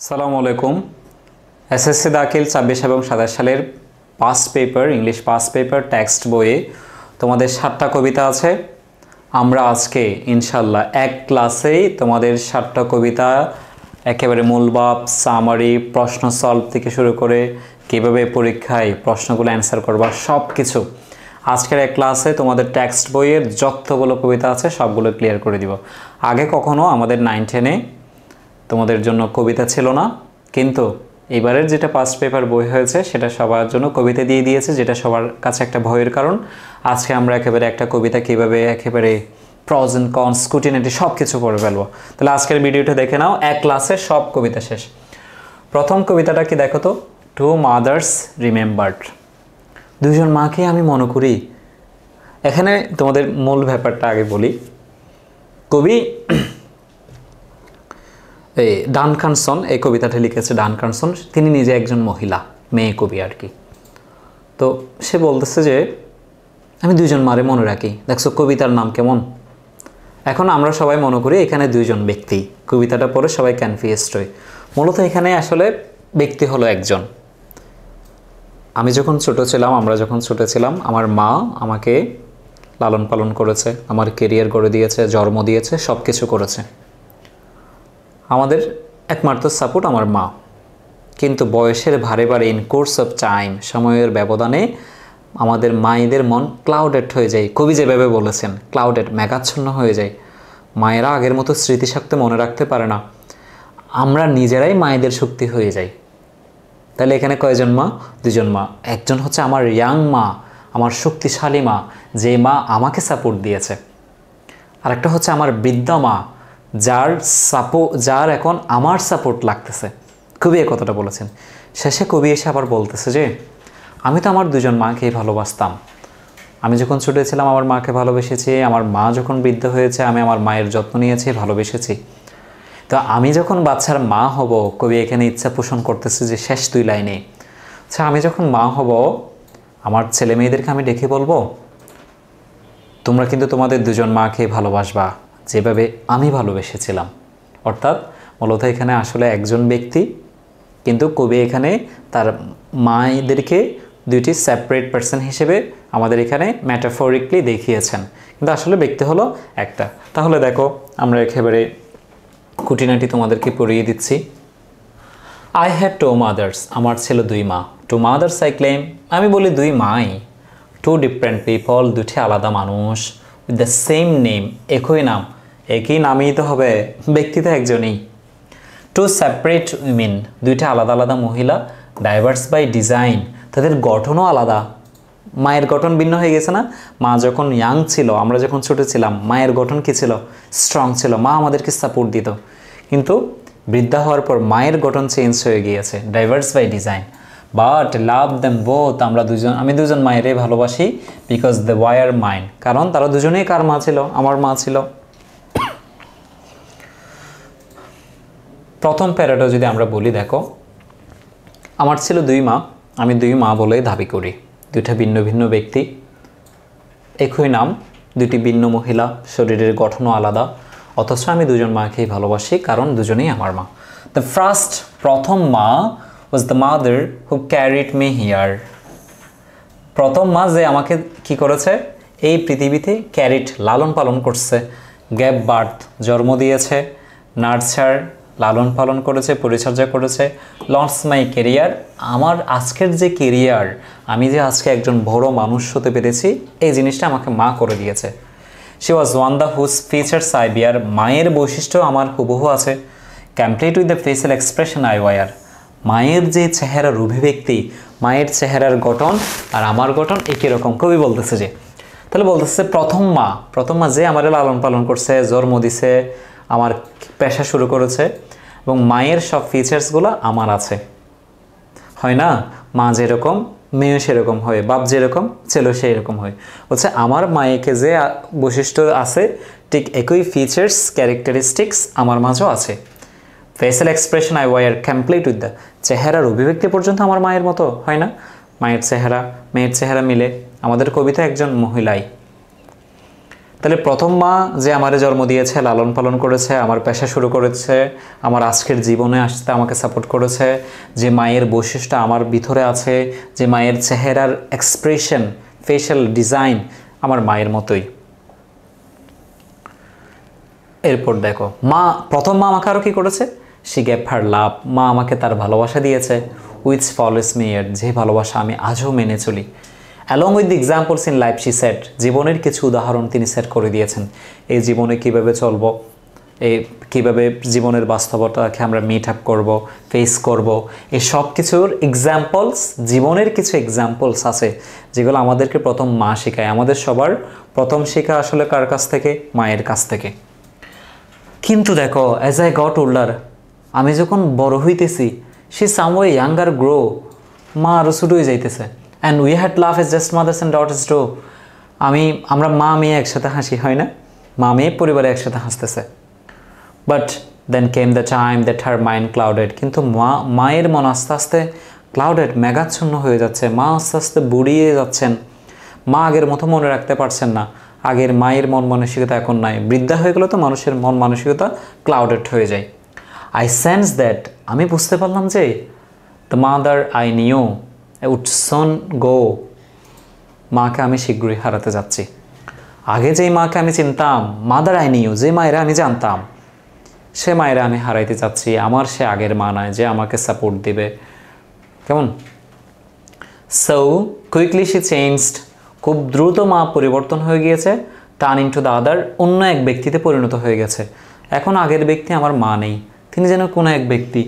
আসসালামু আলাইকুম। এসএসসি দাখিল ২৬ এবং ২৭ সালের past paper English past paper text বইয়ে তোমাদের ৭টা কবিতা আছে। আমরা আজকে ইনশাল্লাহ এক ক্লাসেই তোমাদের ৭টা কবিতা একেবারে মূলভাব, সামারি, প্রশ্ন সলভ থেকে শুরু করে কীভাবে পরীক্ষায় প্রশ্নগুলো অ্যান্সার করবা সব কিছু আজকের এক ক্লাসে তোমাদের টেক্সট বইয়ের যতগুলো কবিতা আছে সবগুলো ক্লিয়ার করে দিব। আগে কখনো আমাদের 9-10-এ তোমাদের জন্য কবিতা ছিল না, কিন্তু এবারের যেটা পাস্ট পেপার বই হয়েছে সেটা সবার জন্য কবিতা দিয়ে দিয়েছে, যেটা সবার কাছে একটা ভয়ের কারণ। আজকে আমরা একেবারে একটা কবিতা কীভাবে একেবারে প্রজ এন্ড কনস, স্কুটিনিটি সব কিছু পড়ে ফেলবো। তাহলে আজকের ভিডিওটা দেখে নাও, এক ক্লাসে সব কবিতা শেষ। প্রথম কবিতাটা কি দেখো তো, টু মাদার্স রিমেম্বার্ড। দুজন মাকে আমি মনে করি। এখানে তোমাদের মূল ব্যাপারটা আগে বলি। কবি ডান কার্সন এই কবিতাটা লিখেছে। ডান কার্সন তিনি নিজে একজন মহিলা, মেয়ে কবি আর কি। তো সে বলতেছে যে আমি দুইজন মারে মনে রাখি। দেখছো কবিতার নাম কেমন। এখন আমরা সবাই মনে করি এখানে দুইজন ব্যক্তি, কবিতাটা পড়ে সবাই কনফিউজড হই। মূলত এখানে আসলে ব্যক্তি হলো একজন। আমি যখন ছোট ছিলাম, আমরা যখন ছোট ছিলাম, আমার মা আমাকে লালন পালন করেছে, আমার কেরিয়ার গড়ে দিয়েছে, জন্ম দিয়েছে, সব কিছু করেছে। আমাদের একমাত্র সাপোর্ট আমার মা। কিন্তু বয়সের ভারে ভারে ইন কোর্স অফ টাইম, সময়ের ব্যবধানে আমাদের মায়েদের মন ক্লাউডেড হয়ে যায়। কবি যেভাবে বলেছেন ক্লাউডেড, মেঘাচ্ছন্ন হয়ে যায়। মায়েরা আগের মতো স্মৃতিশক্তি মনে রাখতে পারে না। আমরা নিজেরাই মায়েদের শক্তি হয়ে যাই। তাহলে এখানে কয়জন মা? দুজন মা। একজন হচ্ছে আমার ইয়াং মা, আমার শক্তিশালী মা, যে মা আমাকে সাপোর্ট দিয়েছে। আরেকটা হচ্ছে আমার বৃদ্ধা মা, যার এখন আমার সাপোর্ট লাগতেছে। কবি এই কথাটা বলেছেন। শেষে কবি এসে আবার বলতেছে যে আমি তো আমার দুজন মাকেই ভালোবাসতাম। আমি যখন ছোটো ছিলাম আমার মাকে ভালোবেসেছি, আমার মা যখন বৃদ্ধ হয়েছে আমি আমার মায়ের যত্ন নিয়েছি, ভালোবেসেছি। তো আমি যখন বাচ্চার মা হব, কবি এখানে ইচ্ছা পোষণ করতেছে যে শেষ 2 লাইনে, আচ্ছা আমি যখন মা হব আমার ছেলে মেয়েদেরকে আমি ডেকে বলবো তোমরা কিন্তু তোমাদের দুজন মাকে ভালোবাসবা যেভাবে আমি ভালোবেসেছিলাম। অর্থাৎ মূলত এখানে আসলে একজন ব্যক্তি, কিন্তু কবি এখানে তার মায়েদেরকে দুইটি সেপারেট পার্সন হিসেবে আমাদের এখানে ম্যাটাফরিকলি দেখিয়েছেন, কিন্তু আসলে ব্যক্তি হলো একটা। তাহলে দেখো আমরা একেবারে খুঁটিনাটি তোমাদেরকে পড়িয়ে দিচ্ছি। আই হ্যাড 2 মাদার্স, আমার ছিল 2 মা। 2 মাদার্স আই ক্লেম, আমি বলি 2 মাই। 2 ডিফারেন্ট পিপল, দুটি আলাদা মানুষ, উইথ দ্য সেম নেম, একই নাম। একই নামেই তো হবে, ব্যক্তি তো একজনই। 2 সেপারেট উইমেন, দুইটা আলাদা আলাদা মহিলা। ডাইভার্স বাই ডিজাইন, তাদের গঠনও আলাদা। মায়ের গঠন ভিন্ন হয়ে গেছে না? মা যখন ইয়াং ছিল, আমরা যখন ছোটো ছিলাম, মায়ের গঠন কী ছিল? স্ট্রং ছিল, মা আমাদেরকে সাপোর্ট দিত। কিন্তু বৃদ্ধা হওয়ার পর মায়ের গঠন চেঞ্জ হয়ে গিয়েছে, diverse by design. But love them both, আমি দুজন মায়েরই ভালোবাসি। বিকজ দে ওয়ার মাইন, কারণ তারা দুজনেই কার মা ছিল? আমার মা ছিল। প্রথম প্যারাটা যদি আমরা বলি, দেখো আমার ছিল 2 মা, আমি 2 মা বলেই দাবি করি। দুইটা ভিন্ন ভিন্ন ব্যক্তি, একই নাম, দুটি ভিন্ন মহিলা, শরীরের গঠনও আলাদা, অথচ আমি দুজন মাকেই ভালোবাসি কারণ দুজনেই আমার মা। দ্য প্রথম মা was the mother who carried me here. প্রথম মা যে আমাকে কি করেছে? এই পৃথিবীতে ক্যারিড, লালন পালন করছে। গ্যাভ বার্থ, জন্ম দিয়েছে। নার্চার, লালন পালন করেছে, পরিচর্যা করেছে। লঞ্চ মাই কেরিয়ার, আমার আজকের যে কেরিয়ার, আমি যে আজকে একজন বড় মানুষ হতে পেরেছি, এই জিনিসটা আমাকে মা করে দিয়েছে। She was one the whose features I bear, মায়ের বৈশিষ্ট্য আমার হুবহু আছে। Complete with the facial expression I wear, মায়ের যে চেহারার অভিব্যক্তি, মায়ের চেহারার গঠন আর আমার গঠন একই রকম। কবি বলতেছে যে, তাহলে বলতেছে প্রথম মা যে আমার লালন পালন করছে, জন্ম দিছে, আমার পেশা শুরু করেছে, এবং মায়ের সব ফিচার্সগুলো আমার আছে। হয় না, মা যেরকম মেয়ে সেরকম হয়, বাপ যেরকম ছেলে সেই রকম হয়। বলছে আমার মায়েকে যে বৈশিষ্ট্য আছে ঠিক একই ফিচার্স, ক্যারেক্টারিস্টিক্স আমার মাঝেও আছে। Facial expression I war complete with the, চেহারার অভিব্যক্তি পর্যন্ত আমার মায়ের মতো। হয় না, মায়ের চেহারা মেয়ের চেহারা মিলে। আমাদের কবিতা একজন মহিলাই। তাহলে প্রথম মা যে আমারে জন্ম দিয়েছে, লালন পালন করেছে, আমার পেশা শুরু করেছে, আমার আজকের জীবনে আসতে আমাকে সাপোর্ট করেছে, যে মায়ের বৈশিষ্ট্য আমার ভিতরে আছে, যে মায়ের চেহারার এক্সপ্রেশন, ফেশিয়াল ডিজাইন আমার মায়ের মতোই। এরপর দেখো প্রথম মা আমাকে আরও কী করেছে, শি গেভ হার লাভ, মা আমাকে তার ভালোবাসা দিয়েছে, উইচ ফলোস মি এর, যে ভালোবাসা আমি আজও মেনে চলি। Along with the examples in life she said, জীবনের কিছু উদাহরণ তিনি সেট করে দিয়েছেন, এই জীবনে কীভাবে চলবো, এই কীভাবে জীবনের বাস্তবতাকে আমরা মিট আপ করবো, ফেস করব, এই সব কিছুর এক্সাম্পলস, জীবনের কিছু এক্সাম্পলস আছে যেগুলো আমাদেরকে প্রথম মা শেখায়। আমাদের সবার প্রথম শেখা আসলে কার কাছ থেকে, মায়ের কাছ থেকে। কিন্তু দেখো অ্যাজ আই গট ওল্ডার, আমি যখন বড় হইতেছি, সে সামওয়ে ইয়াঙ্গার গ্রো, মা আরও ছোটো হয়ে যাইতেছে। And we had love as just mothers and daughters do, আমরা মা মেয়ে একসাথে হাসি, হয় না, মা মেয়ে পরিবারে একসাথে হাসতেছে। But then came the time that her mind clouded, কিন্তু মায়ের মন আস্তে আস্তে ক্লাউডেড, মেঘাচ্ছন্ন হয়ে যাচ্ছে, মা আস্তে আস্তে বুড়িয়ে যাচ্ছেন, মা আগের মতো মনে রাখতে পারছেন না, আগের মায়ের মন মানসিকতা এখন নাই, বৃদ্ধা হয়ে গেলে তো মানুষের মন মানসিকতা ক্লাউডেড হয়ে যায়। আই সেন্স দ্যাট, আমি বুঝতে পারলাম যে the mother I knew would soon go, মাকে আমি শীঘ্রই হারাতে যাচ্ছি। আগে যেই মাকে আমি চিনতাম, মাদার আই নিউ, যে মায়েরা আমি জানতাম, সে মায়েরা আমি হারাইতে চাচ্ছি। আমার সে আগের মা নয় যে আমাকে সাপোর্ট দিবে, কেমন। সো কুইকলি শি চেঞ্জড, খুব দ্রুত মা পরিবর্তন হয়ে গিয়েছে, টার্ন ইনটু দ্য আদার, অন্য এক ব্যক্তিতে পরিণত হয়ে গেছে। এখন আগের ব্যক্তি আমার মা নেই, তিনি যেন কোনো এক ব্যক্তি।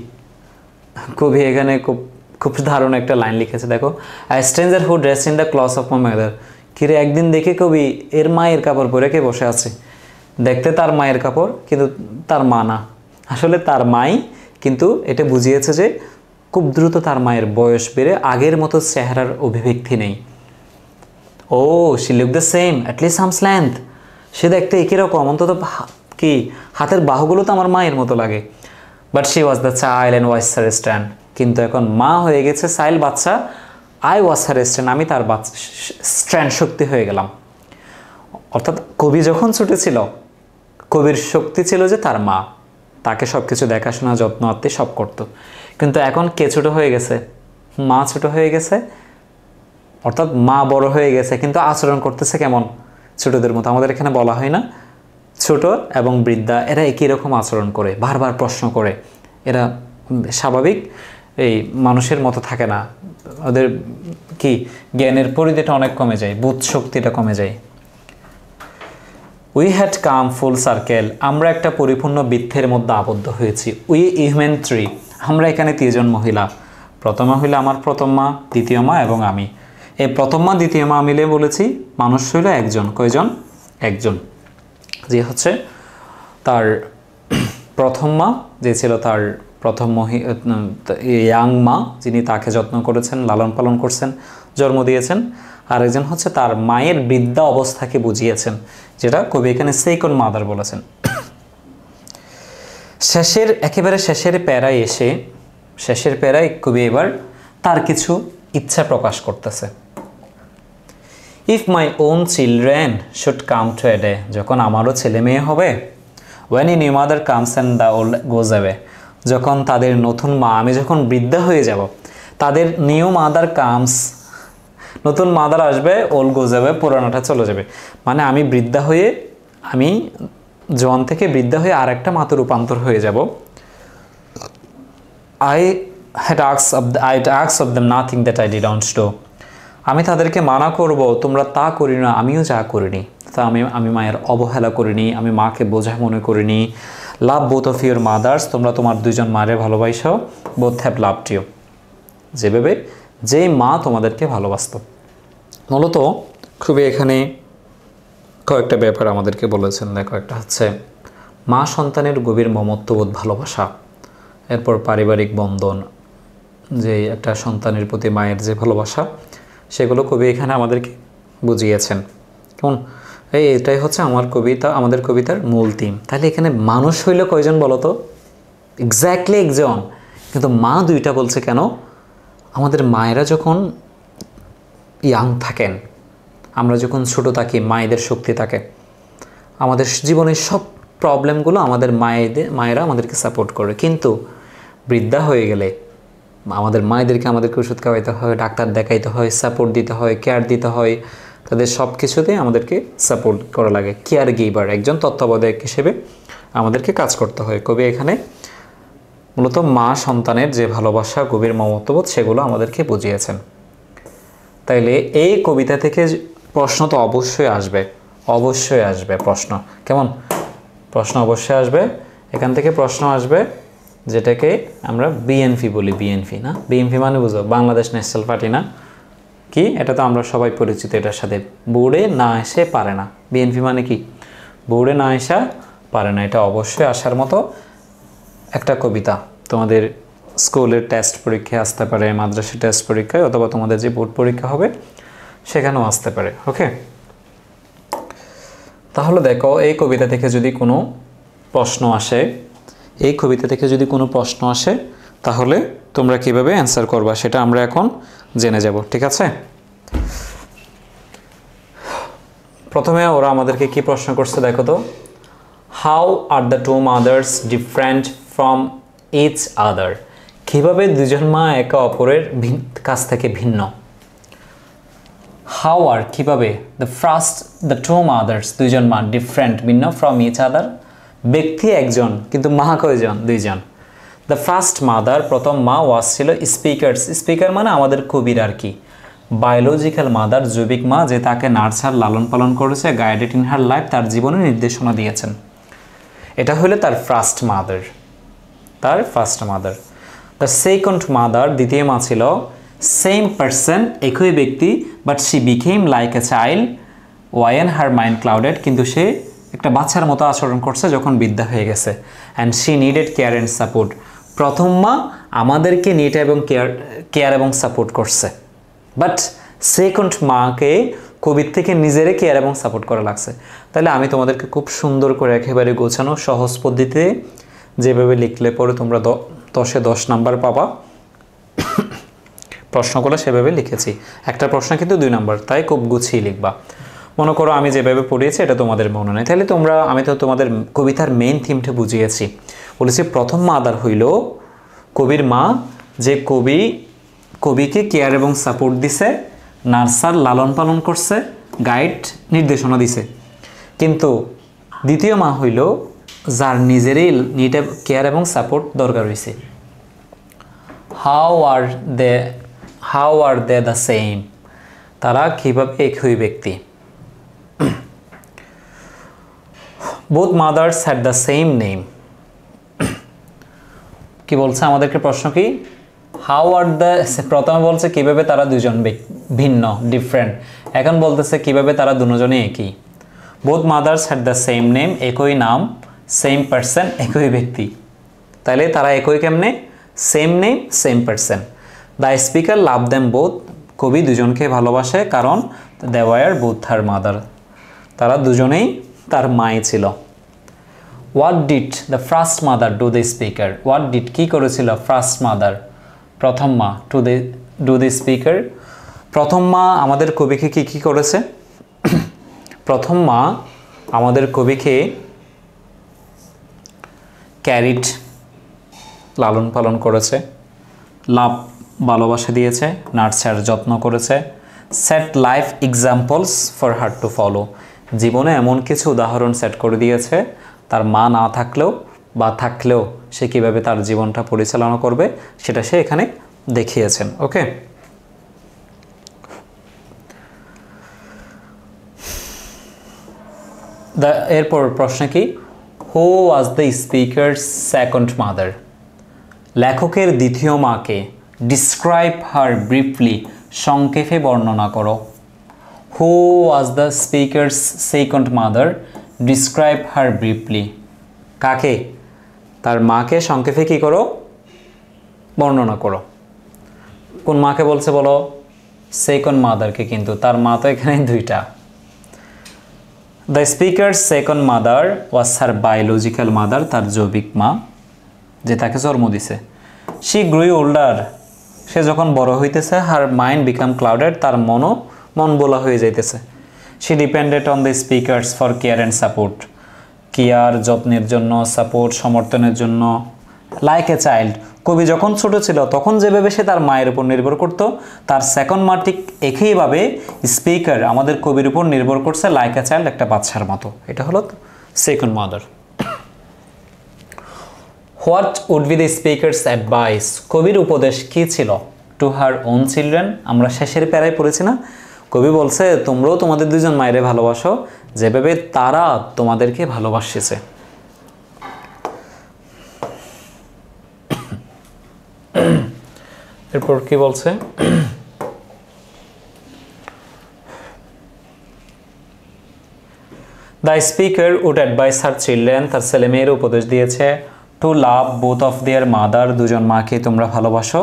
কবি এখানে খুব খুব দারুণ একটা লাইন লিখেছে, দেখো, I stranger who dress in the cloth of my mother. কিরে, একদিন দেখে কবি এর মায়ের কাপড় পরে কে বসে আছে, দেখতে তার মায়ের কাপড় কিন্তু তার মা না, আসলে তার মাই, কিন্তু এটা বুঝিয়েছে যে খুব দ্রুত তার মায়ের বয়স বেড়ে আগের মতো চেহারার অভিব্যক্তি নেই। Oh she look the same at least sums length, সে দেখতে একই রকম, অন্তত কি হাতের বাহুগুলো তো আমার মায়ের মতো লাগে। But she was the child and was her stand, কিন্তু এখন মা হয়ে গেছে চাইল্ড, বাচ্চা, আই ওয়াজ হার স্ট্যান্ড, আমি তার বাচ্চা স্ট্যান্ড শক্তি হয়ে গেলাম। অর্থাৎ কবি যখন ছুটেছিল, কবির শক্তি ছিল যে তার মা, তাকে সব কিছু দেখাশোনা, যত্ন আত্মে সব করতো। কিন্তু এখন কে ছোটো হয়ে গেছে, মা ছোটো হয়ে গেছে, অর্থাৎ মা বড় হয়ে গেছে, কিন্তু আচরণ করতেছে কেমন, ছোটদের মতো। আমাদের এখানে বলা হয় না, ছোট এবং বৃদ্ধা এরা একই রকম আচরণ করে, বারবার প্রশ্ন করে, এরা স্বাভাবিক এই মানুষের মতো থাকে না, ওদের কি জ্ঞানের পরিধিটা অনেক কমে যায়, বোধ শক্তিটা কমে যায়। We had come full circle, আমরা একটা পরিপূর্ণ বৃত্তের মধ্যে আবদ্ধ হয়েছি। উই হিউম্যান ট্রি, আমরা এখানে 3 জন মহিলা, প্রথম মহিলা আমার প্রথম মা, দ্বিতীয় মা এবং আমি। এই প্রথম মা দ্বিতীয় মা মিলে বলেছি মানুষ হইল একজন, কয়জন, একজন, যে হচ্ছে তার প্রথম মা, যে ছিল তার প্রথম ইয়াং মা, যিনি তাকে যত্ন করেছেন, লালন পালন করছেন, জন্ম দিয়েছেন। আরেকজন হচ্ছে তার মায়ের বৃদ্ধা অবস্থাকে বুঝিয়েছেন, যেটা কবি এখানে সেকেন্ড মাদার বলেছেন। একেবারে শেষের প্যারায় এসে, শেষের প্যারায় কবি এবার তার কিছু ইচ্ছা প্রকাশ করতেছে। If my own children should come to a day, যখন আমারও ছেলে মেয়ে হবে, when a new mother comes and the old goes away, যখন তাদের নতুন মা, আমি যখন বৃদ্ধা হয়ে যাব, তাদের নিউ মাদার কামস, নতুন মাদার আসবে, ওল্ড গোজ অ্যাওয়ে, পুরানোটা চলে যাবে। মানে আমি বৃদ্ধা হয়ে, আমি জোয়ান থেকে বৃদ্ধা হয়ে আর একটা মাতে রূপান্তর হয়ে যাব। I asked of them nothing that I didn't do. আমি তাদেরকে মানা করব, তোমরা তা করি না, আমিও যা করিনি, তা আমি মায়ের অবহেলা করিনি, আমি মাকে বোঝা মনে করিনি। লাভ বোথ অফ ইউর মাদার্স, তোমরা তোমার 2 জন মায়ের ভালোবাসো, বোথ হ্যাভ লাভড ইউ, যেভাবে যেই মা তোমাদেরকে ভালোবাসত। মূলত খুবই এখানে কয়েকটা ব্যাপার আমাদেরকে বলেছেন। দেখো, একটা হচ্ছে মা সন্তানের গভীর মমত্ববোধ, ভালোবাসা, এরপর পারিবারিক বন্ধন, যে একটা সন্তানের প্রতি মায়ের যে ভালোবাসা, সেগুলো কবি এখানে আমাদেরকে বুঝিয়েছেন। কেমন, এটাই হচ্ছে আমাদের কবিতার মূল থিম। তাহলে এখানে মানুষ হইল কয়জন বলো তো? এক্স্যাক্টলি একজন, কিন্তু মা 2টা বলছে কেন? আমাদের মায়েরা যখন ইয়াং থাকেন, আমরা যখন ছোটো থাকি, মায়েদের শক্তি থাকে, আমাদের জীবনের সব প্রবলেমগুলো আমাদের মায়েরা আমাদেরকে সাপোর্ট করে, কিন্তু বৃদ্ধা হয়ে গেলে আমাদের মায়েদেরকে আমাদেরকে ওষুধ খাওয়াইতে হয়, ডাক্তার দেখাইতে হয়, সাপোর্ট দিতে হয়, কেয়ার দিতে হয়, তাদের সব কিছুতেই আমাদেরকে সাপোর্ট করা লাগে। কেয়ার গিভার, একজন তত্ত্বাবধায়ক হিসেবে আমাদেরকে কাজ করতে হয়। কবি এখানে মূলত মা সন্তানের যে ভালোবাসা, গভীর মমত্ববোধ, সেগুলো আমাদেরকে বুঝিয়েছেন। তাইলে এই কবিতা থেকে প্রশ্ন তো অবশ্যই আসবে, অবশ্যই আসবে প্রশ্ন। কেমন প্রশ্ন? অবশ্যই আসবে। এখান থেকে প্রশ্ন আসবে যেটাকে আমরা বিএনপি বলি। বিএনপি না, বিএনপি মানে বুঝো বাংলাদেশ ন্যাশনাল পার্টি না? কি, এটা তো আমরা সবাই পরিচিত এটার সাথে। বোর্ডে না এসে পারে না, বিএনপি মানে কি? বোর্ডে না আসা পারে না। এটা অবশ্যই আসার মতো একটা কবিতা। তোমাদের স্কুলের টেস্ট পরীক্ষায় আসতে পারে, মাদ্রাসা টেস্ট পরীক্ষায়, অথবা তোমাদের যে বোর্ড পরীক্ষা হবে সেখানেও আসতে পারে। ওকে, তাহলে দেখো এই কবিতা থেকে যদি কোনো প্রশ্ন আসে, এই কবিতা থেকে যদি কোনো প্রশ্ন আসে, তাহলে তোমরা কিভাবে অ্যান্সার করবা সেটা আমরা এখন জেনে যাব। ঠিক আছে? প্রথমে ওরা আমাদেরকে কি প্রশ্ন করছে দেখো তো। How are the two mothers different from each other? কীভাবে দুজন মা একে অপরের কাছ থেকে ভিন্ন। হাউ আর কীভাবে, দ্য টু মাদার্স দুইজন মা, ডিফারেন্ট ভিন্ন, ফ্রম ইচ আদার ব্যক্তি একজন কিন্তু মা কয়জন? দুইজন। দ্য ফার্স্ট মাদার প্রথম মা ওয়াজ ছিল স্পিকার মানে আমাদের কবির আর কি। বায়োলজিক্যাল মাদার জৈবিক মা, যে তাকে নার্সার লালন পালন করেছে, গাইডেড ইন হার লাইফ, তার জীবনে নির্দেশনা দিয়েছেন। এটা হলো তার ফার্স্ট মাদার, তার first mother. The second mother দ্বিতীয় মা ছিল সেম পারসন একই ব্যক্তি, but she became like a child wine her mind clouded, কিন্তু সে একটা বাচ্চার মতো আচরণ করছে যখন বৃদ্ধা হয়ে গেছে। And she needed care and support. প্রথম মা আমাদেরকে নিড এবং কেয়ার এবং সাপোর্ট করছে, বাট সেকেন্ড মাকে কবির থেকে নিজেরে কেয়ার এবং সাপোর্ট করা লাগছে। তাহলে আমি তোমাদেরকে খুব সুন্দর করে একেবারে গোছানো সহজ পদ্ধতিতে যেভাবে লিখলে পরে তোমরা 10-এ 10 নাম্বার পাবা, প্রশ্নগুলো সেভাবে লিখেছি। একটা প্রশ্ন কিন্তু 2 নাম্বার, তাই খুব গুছিয়ে লিখবা। মনে করো আমি যেভাবে পড়িয়েছি এটা তোমাদের মনে নেই, তাহলে আমি তো তোমাদের কবিতার মেইন থিমটা বুঝিয়েছি। বলেছি প্রথম মাদার হইল কবির মা, যে কবিকে কেয়ার এবং সাপোর্ট দিছে, নার্সার লালন পালন করছে, গাইড নির্দেশনা দিছে। কিন্তু দ্বিতীয় মা হইল যার নিজেরই কেয়ার এবং সাপোর্ট দরকার হয়েছে। How are they the same? তারা কীভাবে একই ব্যক্তি। both mothers had the same name. কি বলছে আমাদেরকে প্রশ্ন কি? হাউ আর দ্য, প্রথমে বলছে কিভাবে তারা দুজন ভিন্ন, ডিফারেন্ট। এখন বলতেছে কিভাবে তারা দুজনে একই। both mothers had the same name, একই নাম, সেম পারসন, একই ব্যক্তি। তাহলে তারা একই কেমনে? Same name, same person. The speaker love them both, কবি দুজনকে ভালোবাসে কারণ they were both her mother, তারা দুজনেই তার মাই ছিল। What did the first mother do the speaker? What did কি করেছিল ফার্স্ট মাদার প্রথম মা ডু দ্য স্পিকার? প্রথম মা আমাদের কবিকে কি করেছে? প্রথম মা আমাদের কবিকে ক্যারিড লালন পালন করেছে, লাভ ভালোবাসা দিয়েছে, নার্সার যত্ন করেছে, set life examples for her to follow, জীবনে এমন কিছু উদাহরণ সেট করে দিয়েছে তার মা না থাকলেও বা থাকলেও সে কীভাবে তার জীবনটা পরিচালনা করবে সেটা সে এখানে দেখিয়েছেন। ওকে, এরপর প্রশ্ন কি? Who was the speaker's second mother? লেখকের দ্বিতীয় মাকে ডিসক্রাইব হার ব্রিফলি, সংক্ষেপে বর্ণনা করো। Who was the speaker's second mother? Describe her briefly. কাকে? তার মাকে সংক্ষেপে কি করো? বর্ণনা করো। কোন মাকে বলছে বলো? সেকেন্ড মাদারকে, কিন্তু তার মা তো এখানে দুইটা। The speaker's second mother was her biological mother, তার জৈবিক মা যে তাকে জন্ম দিছে। শি গ্রু ওল্ডার, সে যখন বড় হইতেছে, হার মাইন্ড বিকাম ক্লাউডেড, তার মন বোলা হয়ে যাইতেছে। She depended on the speakers for care and support, care যত্নের জন্য, সাপোর্ট সমর্থনের জন্য, লাইক এ চাইল্ড। কবি যখন ছোট ছিল তখন যেভাবে সে তার মায়ের উপর নির্ভর করত, তার সেকেন্ড মা ঠিক একইভাবে স্পিকার আমাদের কবির উপর নির্ভর করছে লাইক এ চাইল্ড, একটা বাচ্চার মতো। এটা হলো second mother. What would be the speaker's advice? কবির উপদেশ কী ছিল টু হার ওন চিলড্রেন? আমরা শেষের প্যারায় পড়েছি না, কবি বলছে তোমরাও তোমাদের দুজন মায়েরে ভালোবাসো যেভাবে তারা তোমাদেরকে ভালোবাসেছে। এরপর কি বলছে? The speaker would advise her children, তার ছেলে মেয়ের উপদেশ দিয়েছে to love both of their mother, দুজন মাকে তোমরা ভালোবাসো,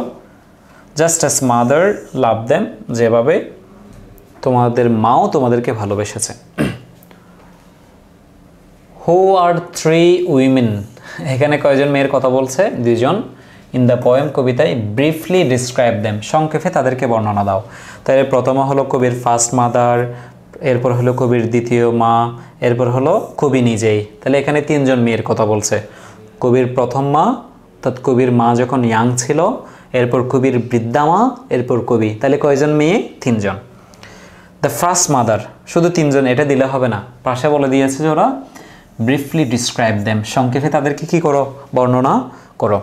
just as mother love them, যেভাবে তোমাদের মাও তোমাদেরকে ভালোবেসেছে। হু আর থ্রি উইমেন? এখানে কয়জন মেয়ের কথা বলছে? দুজন। ইন দ্য পোয়েম, কবিতায় ব্রিফলি ডিসক্রাইব দেম, সংক্ষেপে তাদেরকে বর্ণনা দাও। তাহলে প্রথম হলো কবির ফার্স্ট মাদার, এরপর হলো কবির দ্বিতীয় মা, এরপর হলো কবি নিজেই। তাহলে এখানে তিনজন মেয়ের কথা বলছে। কবির প্রথম মা, অর্থাৎ কবির মা যখন ইয়াং ছিল, এরপর কবির বৃদ্ধা মা, এরপর কবি। তাহলে কয়জন মেয়ে? তিনজন। দ্য ফার্স্ট মাদার, শুধু তিনজন এটা দিলে হবে না, পাশে বলে দিয়েছে যে ওরা ব্রিফলি ডিসক্রাইব দেম, সংক্ষেপে তাদেরকে কি করো? বর্ণনা করো।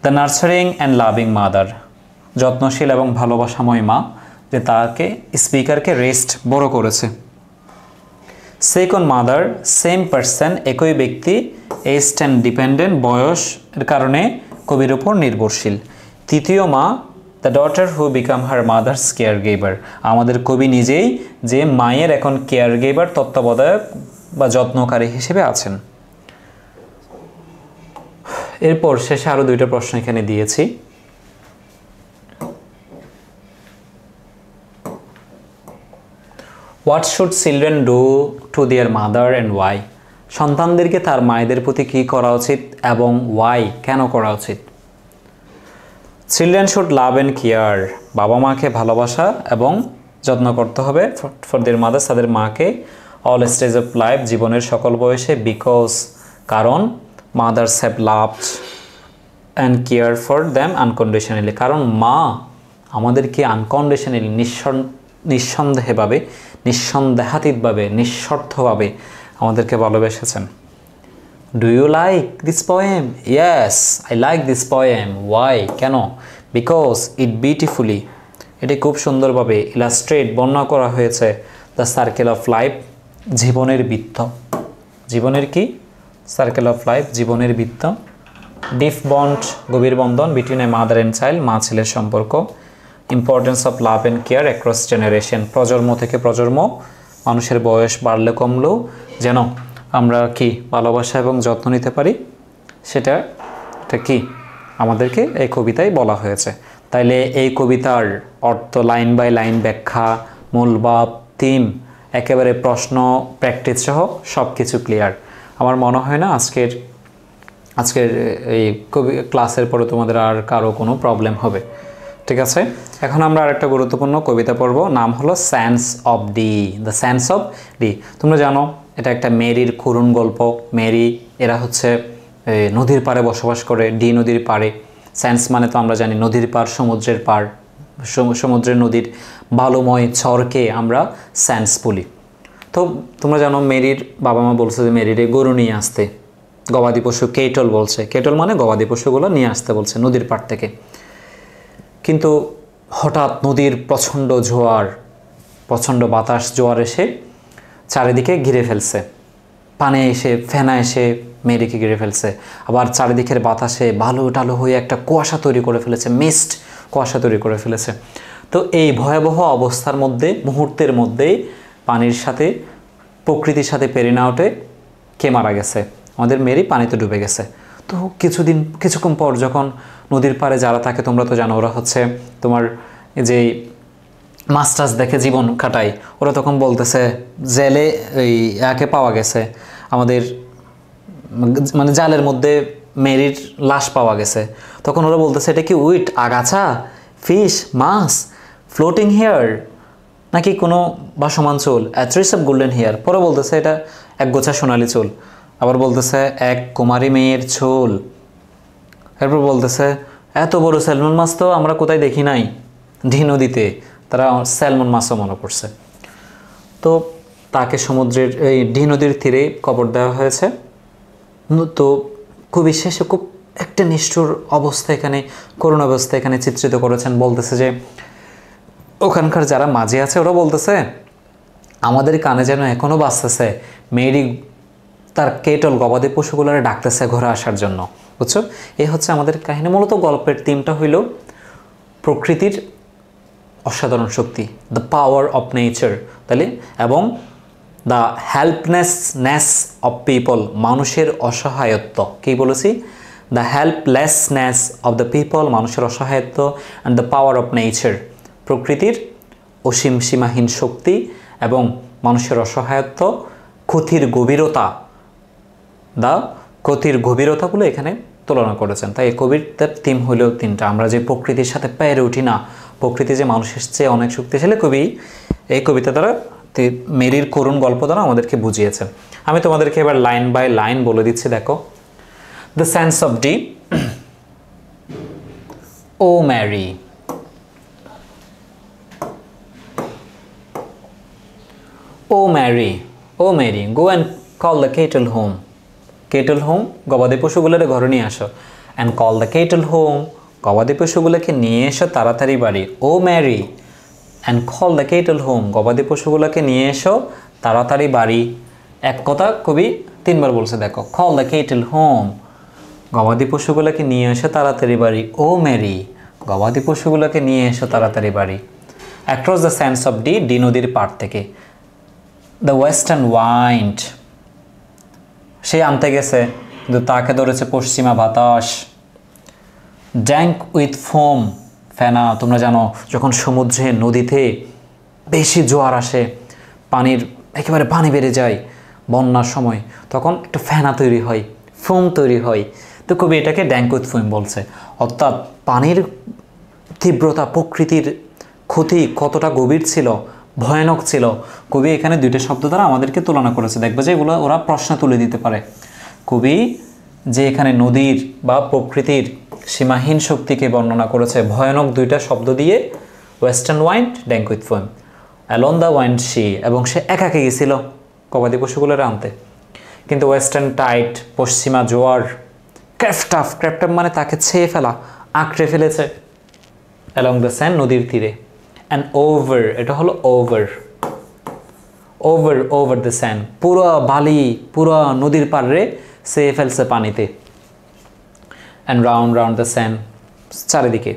দ্য নার্সারিং অ্যান্ড লাভিং মাদার, যত্নশীল এবং ভালোবাসাময় মা, যে তাকে স্পিকারকে রেস্ট বড় করেছে। সেকেন্ড মাদার, সেম পার্সন, একই ব্যক্তি, এজড অ্যান্ড ডিপেন্ডেন্ট, বয়সের কারণে কবির উপর নির্ভরশীল। তৃতীয় মা, the daughter who become her mother's care giver, আমাদের কবি নিজেই যে মায়ের এখন কেয়ার গিভার, তত্ত্বাবধায়ক বা যত্নকারী হিসেবে আছেন। এরপর শেষে আরও দুইটা প্রশ্ন এখানে দিয়েছি। What should children do to their mother and why? সন্তানদেরকে তার মায়েদের প্রতি কী করা উচিত এবং ওয়াই, কেন করা উচিত? Children should love and care, বাবা মাকে ভালোবাসা এবং যত্ন করতে হবে ফর দেয়ার মাদার, তাদের মাকে, অল স্টেজ অফ লাইফ, জীবনের সকল বয়সে, বিকজ, কারণ, mothers have loved and care for them unconditionally, কারণ মা আমাদেরকে আনকন্ডিশনালি, নিঃসন্দেহভাবে, নিঃসন্দেহাতীতভাবে, নিঃস্বার্থভাবে আমাদেরকে ভালোবেসেছেন। Do you like this poem? Yes, I like this poem. Why, কেন? বিকজ ইট বিউটিফুলি, এটি খুব সুন্দরভাবে ইলাস্ট্রেট, বর্ণনা করা হয়েছে দ্য সার্কেল অফ লাইফ, জীবনের বৃত্ত। জীবনের কি? সার্কেল অফ লাইফ, জীবনের বৃত্ত। ডিপ বন্ড, গভীর বন্ধন, between a mother and child, মা ছেলের সম্পর্ক। Importance of love and care across generation, প্রজন্ম থেকে প্রজন্ম, মানুষের বয়স বাড়লে কমলেও যেন আমরা কি ভালোবাসা এবং যত্ন নিতে পারি, সেটা কি আমাদেরকে এই কবিতায় বলা হয়েছে। তাইলে এই কবিতার অর্থ, লাইন বাই লাইন ব্যাখ্যা, মূল ভাব, থিম, একেবারে প্রশ্ন, প্র্যাকটিস সহ সব কিছু ক্লিয়ার। আমার মনে হয় না আজকের এই ক্লাসের পরে তোমাদের আর কারো কোনো প্রবলেম হবে। ঠিক আছে, এখন আমরা আরেকটা গুরুত্বপূর্ণ কবিতা পড়ব, নাম হলো sense of D, the sands of D. তোমরা জানো এটা একটা মেরির করুণ গল্প। মেরি এরা হচ্ছে নদীর পাড়ে বসবাস করে, ডি নদীর পাড়ে। সেন্স মানে তো আমরা জানি নদীর পাড়, সমুদ্রের পাড়, সমুদ্রের নদীর বালুময় ঝড়কে আমরা সেন্স বলি। তো তোমরা জানো মেরির বাবা মা বলছে যে মেরিরে গরু নিয়ে আসতে, গবাদি পশু কেটল বলছে, কেটল মানে গবাদি পশুগুলো নিয়ে আসতে বলছে নদীর পাড় থেকে। কিন্তু হঠাৎ নদীর প্রচণ্ড জোয়ার, প্রচণ্ড বাতাস, জোয়ার এসে চারিদিকে ঘিরে ফেলছে, পানে এসে, ফেনা এসে মেরিকে ঘিরে ফেলছে। আবার চারিদিকের বাতাসে বালু টালু হয়ে একটা কুয়াশা তৈরি করে ফেলেছে, মিস্ট কুয়াশা তৈরি করে ফেলেছে। তো এই ভয়াবহ অবস্থার মধ্যে, মুহূর্তের মধ্যেই পানির সাথে, প্রকৃতির সাথে পেরে না ওঠে কে মারা গেছে? আমাদের মেরি পানিতে ডুবে গেছে। তো কিছুক্ষণ পর যখন নদীর পাড়ে যারা থাকে, তোমরা তো জানো ওরা হচ্ছে তোমার যে মাস্টার্স দেখে জীবন কাটায়, ওরা তখন বলতেছে জেলে এই একে পাওয়া গেছে, আমাদের মানে জালের মধ্যে মেরির লাশ পাওয়া গেছে। তখন ওরা বলতেছে এটা কি উইট, আগাছা, ফিশ, মাছ ফ্লোটিং হেয়ার, নাকি কোনো ভাসমান চুল, ট্রেস অফ গোল্ডেন হেয়ার। পরে বলতেছে এটা এক গোছা সোনালি চুল। আবার বলতেছে এক কুমারী মেয়ের চুল। এরপর বলতেছে এত বড় স্যালমন মাছ তো আমরা কোথায় দেখি নাই, ডি নদীতে। তারা স্যালমন মাছও মনে করছে। তো তাকে সমুদ্রের এই ডি নদীর তীরে কবর দেওয়া হয়েছে। তো কবি শেষে খুব একটা নিষ্ঠুর অবস্থা এখানে, করুণ অবস্থা এখানে চিত্রিত করেছেন। বলতেছে যে ওখানকার যারা মাঝি আছে ওরা বলতেছে আমাদের কানে যেন এখনও বাজতেছে মেয়েরি তার কেটল গবাদি পশুগুলোরে ডাকতেছে ঘরে আসার জন্য। বুঝছো, এই হচ্ছে আমাদের কাহিনী। মূলত গল্পের থিমটা হইল প্রকৃতির অসাধারণ শক্তি, দ্য পাওয়ার অফ নেচার, তাহলে, এবং দ্য হেল্পলেসনেস অফ পিপল, মানুষের অসহায়ত্ব। কী বলেছি? The helplessness of the people, মানুষের অসহায়ত্ব, and the power of nature, প্রকৃতির অসীম সীমাহীন শক্তি এবং মানুষের অসহায়ত্ব, ক্ষতির গভীরতা, ক্ষতির গভীরতাগুলো এখানে তুলনা করেছেন। তাই এই কবিতার থিম হইলেও তিনটা। আমরা যে প্রকৃতির সাথে পেরে উঠি না, প্রকৃতি যে মানুষের চেয়ে অনেক শক্তিশালী, কবি এই কবিতা দ্বারা মেরির করুণ গল্প দ্বারা আমাদেরকে বুঝিয়েছেন। আমি তোমাদেরকে এবার লাইন বাই লাইন বলে দিচ্ছি, দেখো। The sands of Dee. O Mary, O Mary, O Mary, go and call the cattle home. Cattle home, গবাদি পশুগুলোর ঘরে নিয়ে আসো। And call the cattle home, গবাদি পশুগুলোকে নিয়ে এসো তাড়াতাড়ি বাড়ি। O Mary, and call the cattle home, গবাদি পশুগুলোকে নিয়ে এসো তাড়াতাড়ি বাড়ি। এক কথা কবি তিনবার বলছে, দেখো। কল দ্য কেটল হোম, গবাদি পশুগুলোকে নিয়ে এসো তাড়াতাড়ি বাড়ি। ও ম্যারি, গবাদি পশুগুলোকে নিয়ে এসো তাড়াতাড়ি বাড়ি। Across the sands of D, D নদীর পাড় থেকে। দ্য ওয়েস্টার্ন ওয়াইন্ড, সে আনতে গেছে কিন্তু তাকে ধরেছে পশ্চিমা বাতাস। ড্যাঙ্ক উইথ ফোম, ফেনা। তোমরা জানো যখন সমুদ্রে নদীতে বেশি জোয়ার আসে, পানির একেবারে পানি বেড়ে যায় বন্যার সময়, তখন একটু ফেনা তৈরি হয়, ফোম তৈরি হয়। তো কবি এটাকে ড্যাঙ্ক উইথ ফোম বলছে। অর্থাৎ পানির তীব্রতা, প্রকৃতির ক্ষতি কতটা গভীর ছিল, ভয়ানক ছিল। কবি এখানে দুইটা শব্দ দ্বারা আমাদেরকে তুলনা করেছে। দেখবে যে এগুলো ওরা প্রশ্ন তুলে দিতে পারে। কবি যে এখানে নদীর বা প্রকৃতির সীমাহীন শক্তিকে বর্ণনা করেছে ভয়ানক দুইটা শব্দ দিয়ে, western wind, dank with foam. Along the wild sea, এবং সে একাকে গেছিল গবাদি পশুগুলোর আনতে। কিন্তু ওয়েস্টার্ন টাইড, পশ্চিমা জোয়ার। ক্র্যাফটাফ, ক্র্যাফটাফ মানে তাকে ছেয়ে ফেলা, আঁকড়ে ফেলেছে। অ্যালং দ্য স্যান্ড, নদীর তীরে। অ্যান্ড ওভার, এটা হলো over, over, over the sand, পুরো বালি, পুরো নদীর পাড়ে ছেয়ে ফেলছে পানিতে। And round round the sand, চারিদিকে।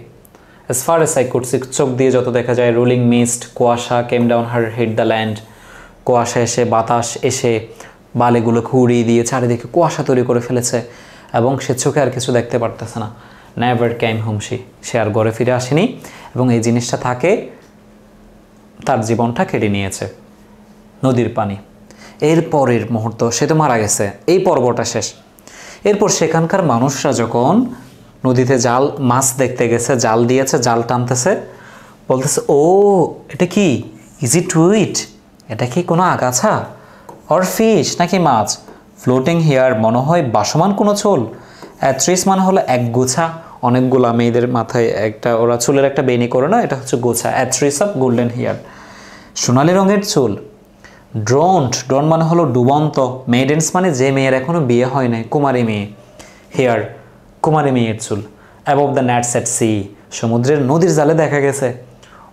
As far as I could see, চোখ দিয়ে যত দেখা যায়। রোলিং মিস্ট, কুয়াশা, came down her hit the land, কুয়াশা এসে, বাতাস এসে বালিগুলোকে উড়িয়ে দিয়ে চারিদিকে কুয়াশা তৈরি করে ফেলেছে এবং সে চোখে আর কিছু দেখতে পারতেছে না। নেভার কেম হোম সি, সে আর ঘরে ফিরে আসেনি এবং এই জিনিসটা থাকে তার জীবনটা কেড়ে নিয়েছে নদীর পানি। এর পরের মুহূর্ত সে তো মারা গেছে, এই পর্বটা শেষ। এরপর সেখানকার মানুষরা যখন নদীতে জাল মাছ দেখতে গেছে, জাল দিয়েছে, জাল টানতেছে, বলতেছে ও এটা কি, ইজ ইট উইট, এটা কি কোনো আগাছা, অর ফিশ নাকি মাছ, ফ্লোটিং হিয়ার, মনে হয় বাসমান কোনো চুল। অ্যাথ্রিস মানে হলো এক গোছা, অনেকগুলা মেয়েদের মাথায় একটা ওরা চুলের একটা বেনি করে না, এটা হচ্ছে গোছা। অ্যাথ্রিস অফ গোল্ডেন হেয়ার, সোনালি রঙের চুল। ড্রোন্ট, ড্রোন মানে হলো ডুবন্ত। মেডেন্স মানে যে মেয়ের এখনো বিয়ে হয় নাই, কুমারী মেয়ে। হেয়ার, কুমারী মেয়ের চুল। Above the nets at sea, সমুদ্রের নদীর জালে দেখা গেছে।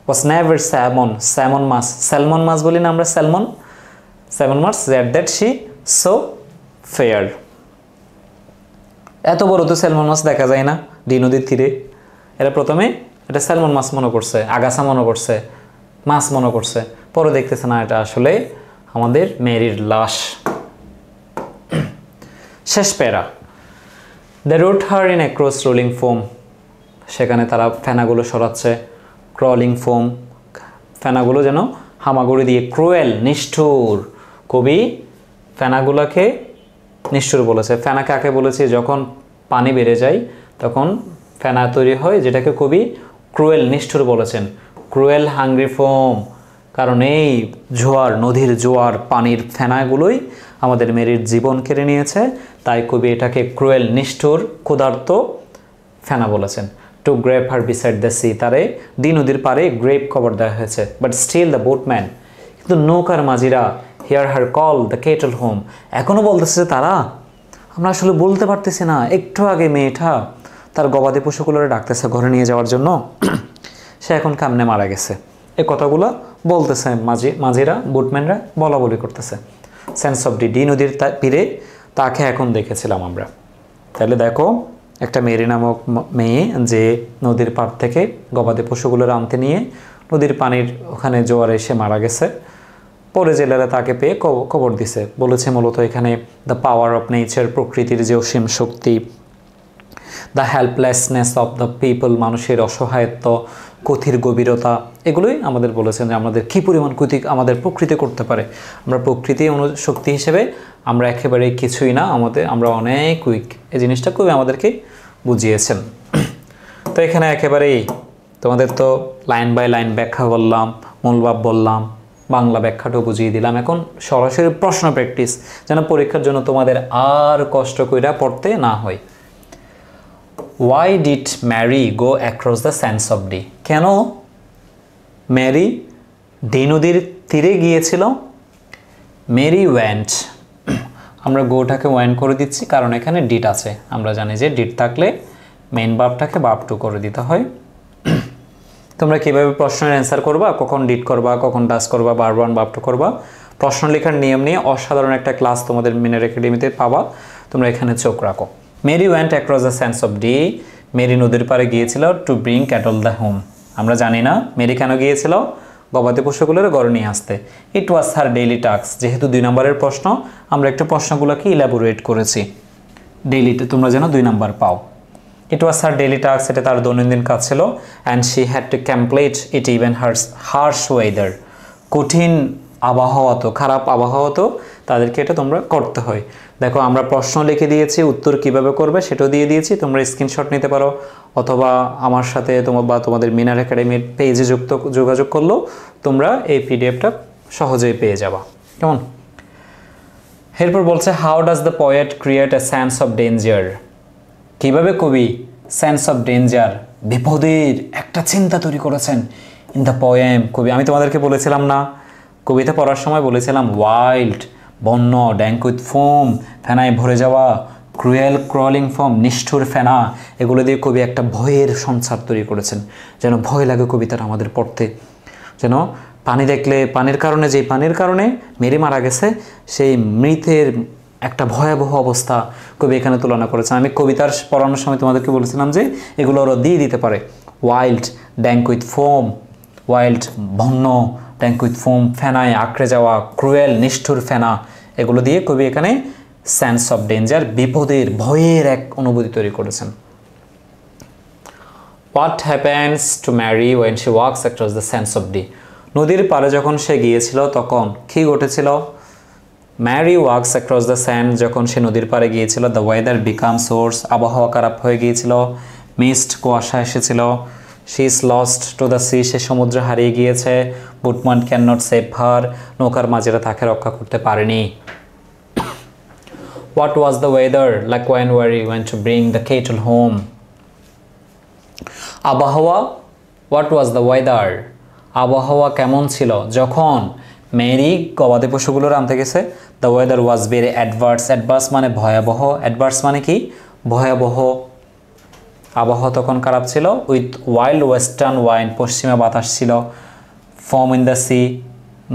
ওয়াস নেভার স্যামন, স্যামন মাছ, স্যালমন মাছ বলি না আমরা, স্যালমন, স্যামন মাছ। দ্যাট শি সো ফেয়ার, এত বড় তো স্যালমন মাছ দেখা যায় না ডি নদীর তীরে। এরা প্রথমে এটা স্যালমন মাছ মনে করছে, আগাছা মনে করছে, মাছ মনে করছে, পরে দেখতেছে না এটা আসলে আমাদের মেরির লাশ। শেষ para. They rowed her in across rolling foam, সেখানে তারা ফেনাগুলো সরাচ্ছে। ক্রলিং ফোম, ফেনাগুলো যেন হামাগুড়ি দিয়ে। ক্রুয়েল, নিষ্ঠুর, কবি ফেনাগুলোকে নিষ্ঠুর বলেছে। ফেনা কাকে বলেছে? যখন পানি বেড়ে যায় তখন ফেনা তৈরি হয়, যেটাকে কবি ক্রুয়েল, নিষ্ঠুর বলেছেন। ক্রুয়েল হাংরি ফোম, কারণ এই জোয়ার, নদীর জোয়ার, পানির ফেনাগুলোই আমাদের মেরির জীবন কেড়ে নিয়েছে, তাই কবি এটাকে ক্রুয়েল, নিষ্ঠুর, ক্ষুধার্ত ফেনা বলেছেন। To grave her beside the sea, তারে ডি নদীর পারে গ্রেপ কবর দেওয়া হয়েছে। বাট স্টিল দ্য বোটম্যান, কিন্তু নৌকার মাঝিরা, hear her call the cattle home, এখনও বলতেছে তারা, আমরা আসলে বলতে পারতেছি না, একটু আগে মেয়েটা তার গবাদি পশুগুলোরে ডাকতেছে ঘরে নিয়ে যাওয়ার জন্য, সে এখন কামনে মারা গেছে। এই কথাগুলো বলতেছে মাঝিরা, বোটম্যানরা বলা বলি করতেছে। সেন্স অফ ডি, ডি নদীর তীরে তাকে এখন দেখেছিলাম আমরা। তাহলে দেখো, একটা মেরি নামক মেয়ে যে নদীর পাড় থেকে গবাদি পশুগুলোর আনতে নিয়ে নদীর পানির ওখানে জোয়ারে এসে মারা গেছে। পরে জেলেরা তাকে পেয়ে কবর দিছে। বলেছে মূলত এখানে দ্য পাওয়ার অফ নেচার, প্রকৃতির যে অসীম শক্তি, the helplessness of the people, মানুষের অসহায়ত্ব, কথির গভীরতা, এগুলোই আমাদের বলেছেন যে আমাদের কী পরিমাণ ক্ষতি আমাদের প্রকৃতি করতে পারে। আমরা প্রকৃতি শক্তি হিসেবে আমরা একেবারে কিছুই না, আমরা অনেক উইক। এই জিনিসটা খুবই আমাদেরকে বুঝিয়েছেন। তো এখানে একেবারেই তোমাদের তো লাইন বাই লাইন ব্যাখ্যা বললাম, মূলভাব বললাম, বাংলা ব্যাখ্যাটাও বুঝিয়ে দিলাম। এখন সরাসরি প্রশ্ন প্র্যাকটিস, যেন পরীক্ষার জন্য তোমাদের আর কষ্ট কইরা পড়তে না হয়। Why did Mary go across the sands of Dee? কেন ম্যারি ডি নদীর তীরে গিয়েছিল? মেরি ওয়েন্ট, আমরা গোটাকে ওয়েন্ট করে দিচ্ছি কারণ এখানে ডিট আছে। আমরা জানি যে ডিট থাকলে মেইন ভার্বটাকে ভার্ব টু করে দিতে হয়। তোমরা কীভাবে প্রশ্নের অ্যান্সার করবা, কখন ডিট করবা, কখন ডাস করবা, ভার্ব ওয়ান ভার্ব টু করবা, প্রশ্ন লেখার নিয়ম নিয়ে অসাধারণ একটা ক্লাস তোমাদের মিনার একাডেমিতে পাবা। তোমরা এখানে চোখ রাখো। Mary went across the sands of Dee, Mary নদীর পাড়ে গিয়েছিল to bring cattle the home. আমরা জানি না মেরি কেন গিয়েছিল, গবাদি পশুগুলোর ঘরে নিয়ে আসতে। ইট ওয়াজ হার ডেইলি টাস্ক, যেহেতু 2 নম্বরের প্রশ্ন, আমরা একটু প্রশ্নগুলোকে ইলাবোরেট করেছি। ডেইলিতে তোমরা যেন 2 নম্বর পাও। ইট ওয়াজ হার ডেইলি টাস্ক, এটা তার দৈনন্দিন কাজ ছিল। And she had to complete it even harsh weather, কঠিন আবহাওয়া তো, খারাপ আবহাওয়া তো তাদেরকে এটা তোমরা করতে হয়। দেখো আমরা প্রশ্ন লিখে দিয়েছি, উত্তর কিভাবে করবে সেটাও দিয়ে দিয়েছি। তোমরা স্ক্রিনশট নিতে পারো, অথবা আমার সাথে তোমাদের মিনার একাডেমির পেজে যোগাযোগ করলেও তোমরা এই পিডিএফটা সহজেই পেয়ে যাবা। কেমন? এরপর বলছে, how does the poet create a sense of danger? কীভাবে কবি সেন্স অফ ডেঞ্জার, বিপদের একটা চিন্তা তৈরি করেছেন ইন দ্য পোয়েম। কবি, আমি তোমাদেরকে বলেছিলাম না, কবিতা পড়ার সময় বলেছিলাম ওয়াইল্ড, বন্য, ড্যাঙ্ক উইথ ফোম, ফেনায় ভরে যাওয়া, ক্রুয়েল ক্রলিং ফোম, নিষ্ঠুর ফেনা, এগুলো দিয়ে কবি একটা ভয়ের সঞ্চার তৈরি করেছেন, যেন ভয় লাগে কবিতাটা আমাদের পড়তে। যেন পানি দেখলে, পানির কারণে মেরি মারা গেছে, সেই মৃতের একটা ভয়াবহ অবস্থা কবি এখানে তুলনা করেছেন। আমি কবিতার পড়ানোর সময় তোমাদেরকে বলেছিলাম যে এগুলো ওরা দিয়ে দিতে পারে। Wild, dank with foam, wild বন্য, ট্যাঙ্ক উইথ ফোম, ফেনায় আঁকড়ে যাওয়া, ক্রুয়েল, নিষ্ঠুর ফেনা, এগুলো দিয়ে কবি এখানে সেন্স অফ ডেঞ্জার, বিপদের, ভয়ের এক অনুভূতি তৈরি করেছেন। What happens to Mary when she walks across the sands of Dee? নদীর পাড়ে যখন সে গিয়েছিল তখন কী ঘটেছিল? Mary walks across the sand, যখন সে নদীর পাড়ে গিয়েছিল, দ্য ওয়েদার বিকাম সোর্স, আবহাওয়া খারাপ হয়ে গিয়েছিল, মিস্ট, কুয়াশা এসেছিল, she is lost to the sea, সে সমুদ্রে হারিয়ে গিয়েছে, boatman can not save her, নৌকার মাঝিরা তাকে রক্ষা করতে পারেনি। What was the weather like when Mary went to bring the cattle home? আবহাওয়া, হোয়াট ওয়াজ দ্য ওয়েদার, আবহাওয়া কেমন ছিল যখন মেরি গবাদি পশুগুলোর আনতে গেছে? The weather was very adverse, adverse মানে ভয়াবহ, অ্যাডভার্স মানে কি? ভয়াবহ। আবহাওয়া তখন খারাপ ছিল। উইথ ওয়াইল্ড ওয়েস্টার্ন ওয়াইন্ড, পশ্চিমা বাতাস ছিল। ফোম ইন দ্য সি,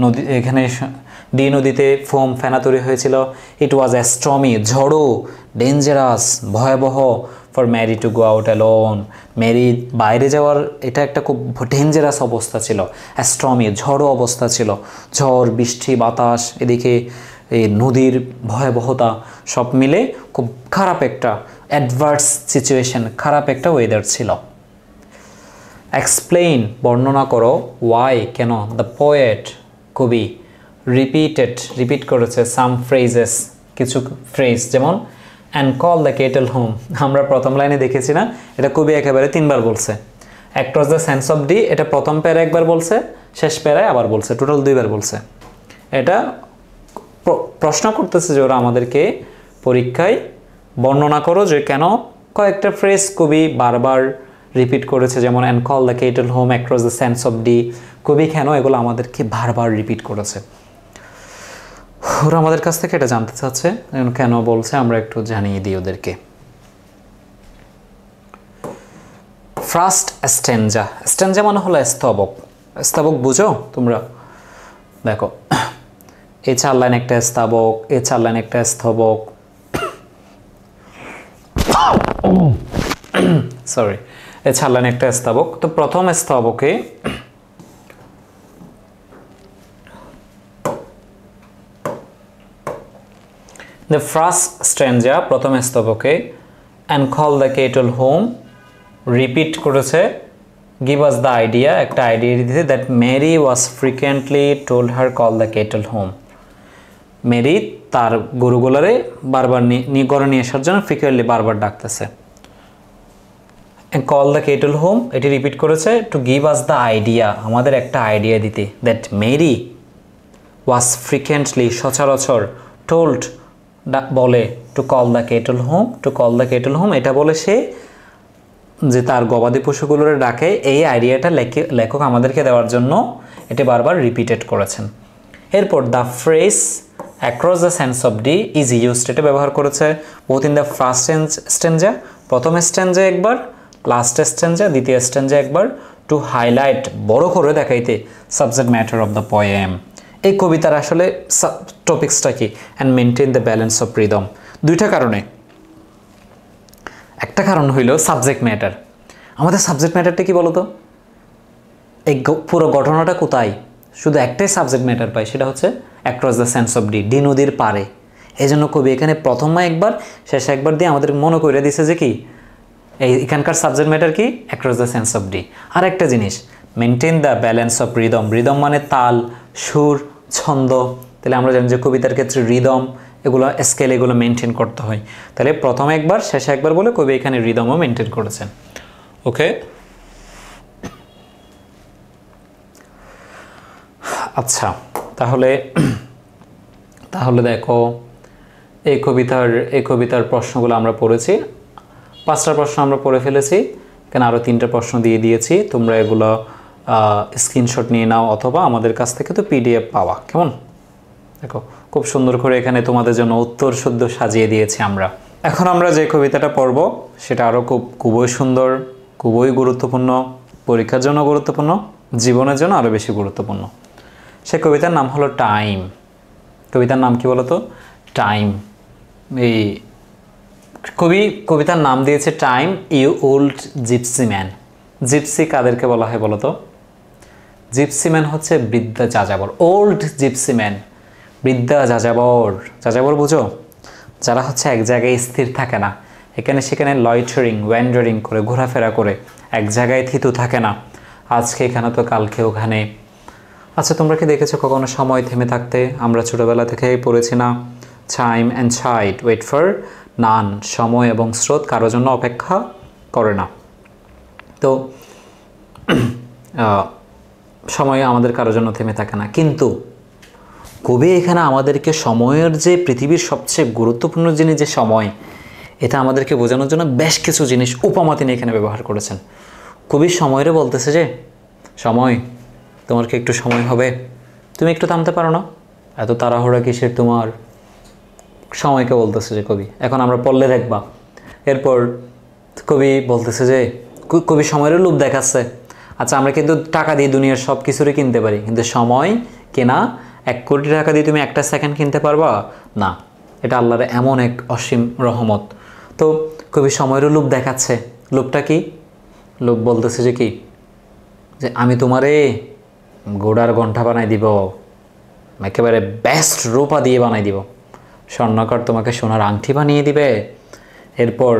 নদী, এখানে ডি নদীতে ফোম, ফেনা তৈরি হয়েছিল। ইট ওয়াজ এ স্টর্মি, ঝড়ো, ডেঞ্জারাস, ভয়াবহ, for Mary to go out alone, Mary বাইরে যাওয়ার এটা একটা খুব ডেঞ্জারাস অবস্থা ছিল। স্টর্মি, ঝড়ো অবস্থা ছিল, ঝড়, বৃষ্টি, বাতাস, এদিকে এই নদীর ভয়াবহতা, সব মিলে খুব খারাপ একটা অ্যাডভার্স সিচুয়েশন, খারাপ একটা ওয়েদার ছিল। এক্সপ্লেইন, বর্ণনা করো, ওয়াই, কেন, দ্য পোয়েট, কবি, রিপিট করেছে সাম ফ্রেজেস, কিছু ফ্রেজ, যেমন and call the cattle home. আমরা প্রথম লাইনে দেখেছি না, এটা কবি একেবারে 3 বার বলছে। Across the sands of D, এটা প্রথম প্যারায় একবার বলছে, শেষ প্যারায় আবার বলছে, টোটাল 2 বার বলছে। এটা প্রশ্ন করতেছে যে ওরা আমাদেরকে পরীক্ষায় বর্ণনা করো যে কেন কয়েকটা ফ্রেজ কবি বারবার রিপিট করেছে, যেমন and call the cattle home across the sands of D. কবি কেন এগুলো আমাদেরকে বারবার রিপিট করেছে, ওরা আমাদের কাছ থেকে এটা জানতে চাচ্ছে, কেন বলছে আমরা একটু জানিয়ে দিই ওদেরকে। ফার্স্ট স্ট্যানজা, স্ট্যানজা মানে হলো স্তবক। স্তবক বুঝো তোমরা? দেখো এই 4 লাইন একটা স্তবক, এই 4 লাইন একটা স্তবক, সরি, এই 4 লাইন একটা স্তবক। তো প্রথম স্তবকে the first stanza প্রথম স্তবকে and call the kettle home repeat করেছে give us the idea, একটা আইডিয়া দিতে that Mary was frequently told her call the kettle home। Mary তার গরুগুলারে বারবার ঘরে নিয়ে আসার জন্য ফ্রিকুয়েন্টলি বারবার ডাকতেছে। and call the kettle home এটি রিপিট করেছে to give us the idea, আমাদের একটা আইডিয়া দিতে, that Mary was frequently সচরাচর told বলে to call the kettle home, to call the kettle home এটা বলে সে যে তার গবাদি পশুগুলোরে ডাকে, এই আইডিয়াটা লেখক আমাদেরকে দেওয়ার জন্য এটি বারবার রিপিটেড করেছেন। এরপর the phrase across the sands of D is used, এটা ব্যবহার করেছে বোথ ইন দ্য ফার্স্ট স্ট্যানজা, প্রথম স্ট্যানজা একবার, লাস্ট স্ট্যানজা দ্বিতীয় স্ট্যানজা একবার, টু হাইলাইট বড় করে দেখাইতে subject matter of the poem, এই কবিতার আসলে টপিক্সটা কি, and maintain the balance of rhythm. দুইটা কারণে, একটা কারণ হইল সাবজেক্ট ম্যাটার। আমাদের সাবজেক্ট ম্যাটারটা কি বলতো? এই পুরো ঘটনাটা কোথায় শুধু একটাই সাবজেক্ট ম্যাটার পাই, সেটা হচ্ছে across the sands of D, D নদীর পারে। এই জন্য কবি এখানে প্রথমে একবার শেষে একবার দিয়ে আমাদের মনে করে দিছে যে কি এখানকার সাবজেক্ট ম্যাটার কি, across the sands of Dee. আর একটা জিনিস, maintain the balance of rhythm, rhythm মানে তাল, সুর, ছন্দ। তাহলে আমরা জানি যে কবিতার ক্ষেত্রে রিদম এগুলো স্কেল এগুলো মেনটেন করতে হয়। তাহলে প্রথমে একবার শেষে একবার বলে কবি এখানে রিদমও মেনটেন করেছেন। ওকে, আচ্ছা, তাহলে দেখো এই কবিতার প্রশ্নগুলো আমরা পড়েছি, 5টা প্রশ্ন আমরা পড়ে ফেলেছি, কেন আরও 3টা প্রশ্ন দিয়ে দিয়েছি, তোমরা এগুলো স্ক্রিনশট নিয়ে নাও অথবা আমাদের কাছ থেকে তো পিডিএফ পাওয়া। কেমন? দেখো খুব সুন্দর করে এখানে তোমাদের জন্য উত্তর শুদ্ধ সাজিয়ে দিয়েছি আমরা। এখন আমরা যে কবিতাটা পড়ব সেটা আরও খুবই সুন্দর, খুবই গুরুত্বপূর্ণ, পরীক্ষার জন্য গুরুত্বপূর্ণ, জীবনের জন্য আরও বেশি গুরুত্বপূর্ণ। সে কবিতার নাম হলো টাইম। কবিতার নাম কি বলতো? টাইম। এই কবিতার নাম দিয়েছে time, you old gypsy man. Gypsy কাদেরকে বলা হয় বলতো? জিপসি ম্যান হচ্ছে বৃদ্ধা যাযাবর। ওল্ড জিপসি ম্যান, বৃদ্ধা যাযাবর। যাযাবর বুঝো? যারা হচ্ছে এক জায়গায় স্থির থাকে না, এখানে সেখানে লয়টারিং ওয়ান্ডারিং করে, ঘোরাফেরা করে, এক জায়গায় থিতু থাকে না, আজকে এখানে তো কালকে ওখানে। আচ্ছা, তোমরা কি দেখেছো কখনো সময় থেমে থাকতে? আমরা ছোটোবেলা থেকেই পড়েছি না, time and tide wait for none, সময় এবং স্রোত কারোর জন্য অপেক্ষা করে না। তো সময় আমাদের কারোর জন্য থেমে থাকে না, কিন্তু কবি এখানে আমাদেরকে সময়ের যে পৃথিবীর সবচেয়ে গুরুত্বপূর্ণ জিনিস যে সময়, এটা আমাদেরকে বোঝানোর জন্য বেশ কিছু জিনিস উপমা তিনি এখানে ব্যবহার করেছেন। কবি সময়ের বলতেছে যে সময়, তোমার কি একটু সময় হবে? তুমি একটু থামতে পারো না? এত তাড়াহুড়া কিসের তোমার? সময়কে বলতেছে যে কবি। এখন আমরা পড়লে দেখবা, এরপর কবি বলতেছে যে কবি সময়ের লোভ দেখাচ্ছে। আচ্ছা, আমরা কিন্তু টাকা দিয়ে দুনিয়ার সব কিছুরই কিনতে পারি, কিন্তু সময় কেনা 1 কোটি টাকা দিয়ে তুমি একটা সেকেন্ড কিনতে পারবা না। এটা আল্লাহর এমন এক অসীম রহমত। তো কবি সময়েরও লোভ দেখাচ্ছে। লোভটা কি? লোভ বলতেছে যে কি, যে আমি তোমারে গোড়ার ঘণ্টা বানাই দিব, একেবারে বেস্ট রূপা দিয়ে বানাই দিব, স্বর্ণকার তোমাকে সোনার আংটি বানিয়ে দিবে, এরপর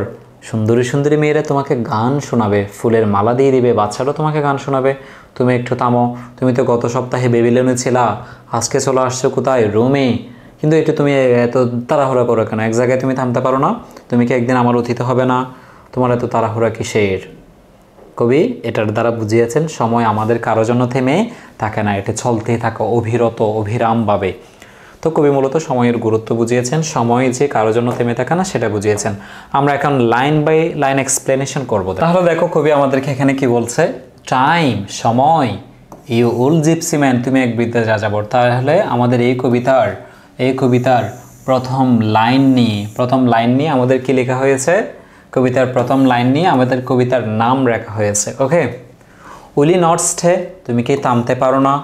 সুন্দরী সুন্দরী মেয়েরা তোমাকে গান শোনাবে, ফুলের মালা দিয়ে দিবে, বাচ্চারাও তোমাকে গান শোনাবে। তুমি একটু থামো, তুমি তো গত সপ্তাহে বেবিলনে ছিলা, আজকে চলে আসছো কোথায়? রোমে। কিন্তু এটা তুমি এত তাড়াহুড়া করো কেন? এক জায়গায় তুমি থামতে পারো না? তুমি কি একদিন আমার অতিথি হবে না? তোমার এত তাড়াহুড়া কিসের? কবি এটার দ্বারা বুঝিয়েছেন সময় আমাদের কারোর জন্য থেমে থাকে না, এটা চলতেই থাকে অবিরত অবিরামভাবে। তো কবি মূলত সময়ের গুরুত্ব বুঝিয়েছেন, সময় যে কারো জন্য থেমে থাকে না সেটা বুঝিয়েছেন। আমরা এখন লাইন বাই লাইন এক্সপ্লেনেশন করব। তাহলে দেখো কবি আমাদেরকে এখানে কি বলছে, টাইম সময়, ইউ ওল্ড জিপসি ম্যান, তুমি এক বৃদ্ধ যাযাবর। তাহলে আমাদের এই কবিতার প্রথম লাইন নিয়ে আমাদের কি লেখা হয়েছে, কবিতার প্রথম লাইন নিয়ে আমাদের কবিতার নাম লেখা হয়েছে। ওকে, উইল নট স্টে, তুমি কি থামতে পারো না,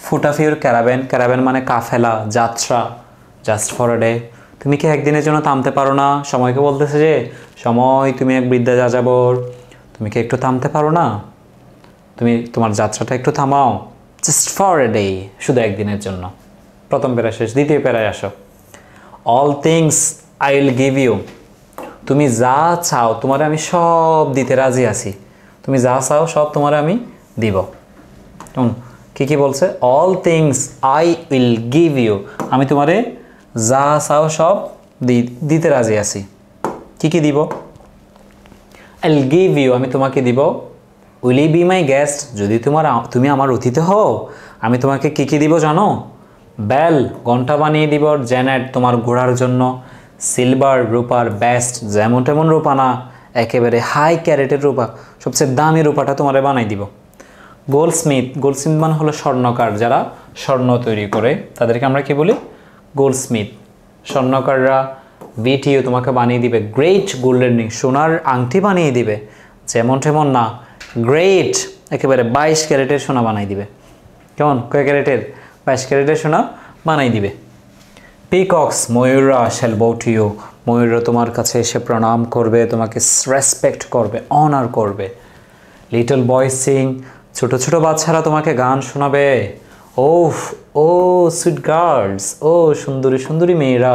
ফুট অফ ইউর ক্যারাভেন মানে কাফেলা, যাত্রা, জাস্ট ফর এ ডে, তুমি কি একদিনের জন্য থামতে পারো না। সময়কে বলতেছে যে সময় তুমি এক বৃদ্ধা যাযাবর, তুমি কি একটু থামতে পারো না, তুমি তোমার যাত্রাটা একটু থামাও, জাস্ট ফর এ ডে, শুধু একদিনের জন্য। প্রথম প্যারা শেষ, দ্বিতীয় প্যারায় আসো। All things I will give you, তুমি যা চাও তোমার আমি সব দিতে রাজি আছি, তুমি যা চাও সব তোমার আমি দিব। কি বলছে, all things I will give you, আমি তোমারে যা চাও সব দিতে রাজি আছি। কি দিব, আই উইল গিভ ইউ, আমি তোমাকে দিব। Will you be my guest, যদি তুমি আমার অতিথি হও আমি তোমাকে কি দিব জানো, বেল ঘন্টা বানিয়ে দিব, জেনেট তোমার ঘোড়ার জন্য, সিলভার রূপার বেস্ট, যেমন তেমন রূপা না, একেবারে হাই ক্যারেটের রূপা, সবচেয়ে দামি রূপাটা তোমারে বানাই দিব। গোল্ডস্মিথ মানে হলো স্বর্ণকার, যারা স্বর্ণ তৈরি করে তাদেরকে আমরা কি বলি, গোল্ডস্মিথ, স্বর্ণকাররা। বিটিও তোমাকে বানিয়ে দিবে গ্রেট গোল্ডেন রিং, সোনার আংটি বানিয়ে দিবে, যেমন তেমন না, গ্রেট একেবারে 22 ক্যারেটের সোনা বানাই দিবে। কেমন, কয় ক্যারেটের, 22 ক্যারেটের সোনা বানাই দিবে। পিকক্স ময়ূররা শ্যাল bow to you, ময়ূররা তোমার কাছে এসে প্রণাম করবে, তোমাকে রেসপেক্ট করবে, অনার করবে। লিটল বয় সিং, ছোট ছোট বাচ্চারা তোমাকে গান শোনাবে। ও সুইট গার্লস, ও সুন্দরী সুন্দরী মেয়েরা।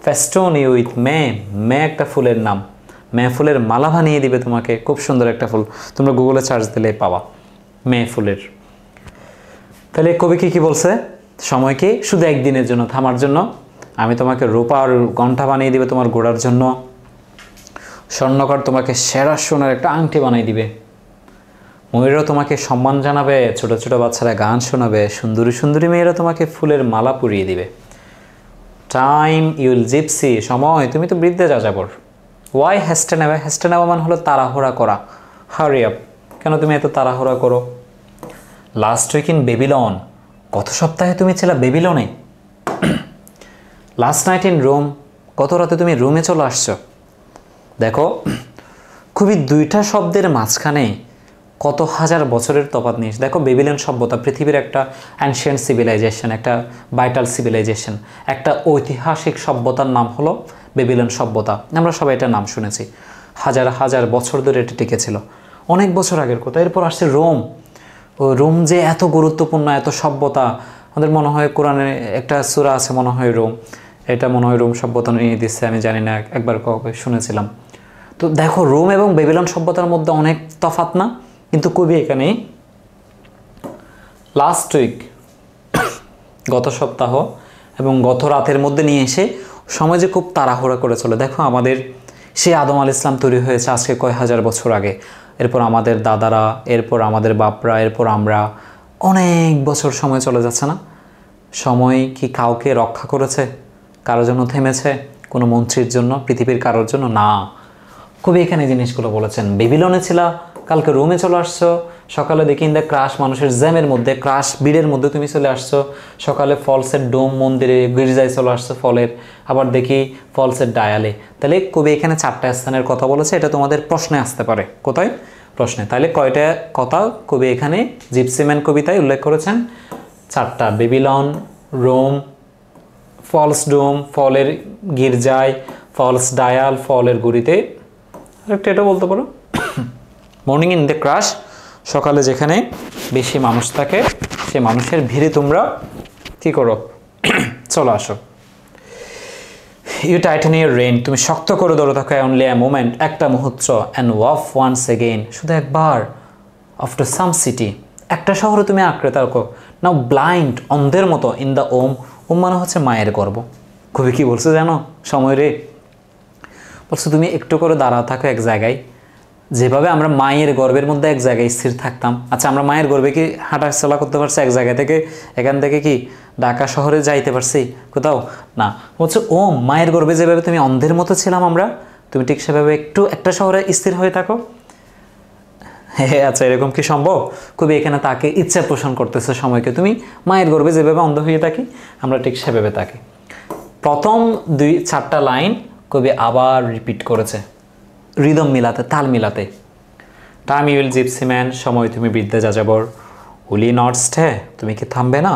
ফেস্টন ইউ উইথ মে একটা ফুলের নাম, মে ফুলের মালা বানিয়ে দিবে তোমাকে, খুব সুন্দর একটা ফুল, তোমরা গুগলে সার্চ দিলে পাবা মে ফুলের। তাহলে কবি কি বলছে, সময়কে শুধু একদিনের জন্য থামার জন্য, আমি তোমাকে রূপার ঘণ্টা বানিয়ে দিবে তোমার ঘোড়ার জন্য, স্বর্ণকার তোমাকে সেরা সোনার একটা আংটি বানিয়ে দিবে, ময়ূরও তোমাকে সম্মান জানাবে, ছোট ছোট বাচ্চারা গান শোনাবে, সুন্দরী সুন্দরী মেয়েরা তোমাকে ফুলের মালা পরিয়ে দিবে। টাইম ইউল জিপসি, সময় তুমি তো বৃদ্ধে যাযাবর। ওয়াই হ্যাস্টে নেওয়া মানে হলো তাড়াহুড়া করা, হারি আপ, কেন তুমি এত তাড়াহুড়া করো। লাস্ট উইক ইন বেবিলন, গত সপ্তাহে তুমি ছিলে বেবিলনে। লাস্ট নাইট ইন রোম, গত রাতে তুমি রোমে চলে আসছো। দেখো খুবই দুইটা শব্দের মাঝখানে কত হাজার বছরের তফাৎ নিয়ে। দেখো বেবিলন সভ্যতা পৃথিবীর একটা অ্যানশিয়েন্ট সিভিলাইজেশন, একটা ভাইটাল সিভিলাইজেশন, একটা ঐতিহাসিক সভ্যতার নাম হলো বেবিলন সভ্যতা। আমরা সবাই এটার নাম শুনেছি, হাজার হাজার বছর ধরে এটা টিকেছিল, অনেক বছর আগের কথা। এরপর আসছে রোম। ও রোম যে এত গুরুত্বপূর্ণ, এত সভ্যতা, আমাদের মনে হয় কোরআনে একটা সূরা আছে মনে হয় রোম, এটা মনে হয় রোম সভ্যতা নিয়ে দিচ্ছে, আমি জানি না, একবার কবে শুনেছিলাম। তো দেখো রোম এবং বেবিলন সভ্যতার মধ্যে অনেক তফাৎ না, কিন্তু কবি এখানে লাস্ট উইক, গত সপ্তাহ এবং গত রাতের মধ্যে নিয়ে এসে সমাজে খুব তাড়াহুড়া করে চলে। দেখো আমাদের সেই আদম আল ইসলাম তৈরি হয়েছে আজকে কয় হাজার বছর আগে, এরপর আমাদের দাদারা, এরপর আমাদের বাপরা, এরপর আমরা, অনেক বছর সময় চলে যাচ্ছে না। সময় কি কাউকে রক্ষা করেছে, কারোর জন্য থেমেছে, কোনো মন্ত্রীর জন্য, পৃথিবীর কারোর জন্য না। কবি এখানে জিনিসগুলো বলেছেন। বেবিলনে ছিল, কালকে রোমে চলে আসছো, সকালে দেখি ইন দ্য ক্রাশ, মানুষের জ্যামের মধ্যে, ক্রাশ ভিড়ের মধ্যে তুমি চলে আসছো, সকালে ফলসের ডোম মন্দিরে গির্জায় চলে আসছো ফলের, আবার দেখি ফলসের ডায়ালে। তাহলে কবি এখানে 4টা স্থানের কথা বলেছে, এটা তোমাদের প্রশ্নে আসতে পারে। কোথায়, প্রশ্নে। তাহলে কয়টা কথা কবি এখানে জিপসিম্যান কবিতায় উল্লেখ করেছেন? 4টা। বেবিলন, রোম, ফলস ডোম ফলের গির্জায়, ফলস ডায়াল ফলের গুড়িতে, আরেকটা এটা বলতে পারো মর্নিং ইন দ্য ক্রাশ, সকালে যেখানে বেশি মানুষ থাকে সে মানুষের ভিড়ে তোমরা কী করো, চলে আসো। ইউ টাইটেন ইউর রেইন, তুমি শক্ত করে ধরে থাকো, অনলি এ মোমেন্ট, একটা মুহূর্ত, অ্যান্ড ওয়াফ ওয়ান্স এগেইন, শুধু একবার, আফটার সাম সিটি, একটা শহরে তুমি আঁকড়ে থাকো। নাও ব্লাইন্ড, অন্ধের মতো, ইন দ্য ওম মানে হচ্ছে মায়ের গর্ব। কবি কী বলছে জানো সময় রে, বলছে তুমি একটু করে দাঁড়া থাকো এক জায়গায়, যেভাবে আমরা মায়ের গর্ভের মধ্যে এক জায়গায় স্থির থাকতাম, আচ্ছা আমরা মায়ের গর্ভে কি হাঁটা চলা করতে পারছি এক জায়গা থেকে? এখান থেকে কি ঢাকা শহরে যাইতে পারছি কোথাও? না। বলছো ও মায়ের গর্ভে যেভাবে তুমি অন্ধের মতো ছিলাম আমরা, তুমি ঠিক সেভাবে একটু একটা শহরে স্থির হয়ে থাকো। হ্যাঁ, আচ্ছা এরকম কি সম্ভব? কবি এখানে তাকে ইচ্ছা পোষণ করতেছে সময়কে, তুমি মায়ের গর্ভে যেভাবে অন্ধ হয়ে থাকি আমরা ঠিক সেভাবে থাকি। প্রথম 2-4টা লাইন কবি আবার রিপিট করেছে রিদম মিলাতে, তাল মিলাতে। Time you will gypsy man, সময় তুমি বিদ্যা যাযাবর। উইল ইউ নট স্টে, তুমি কি থামবে না?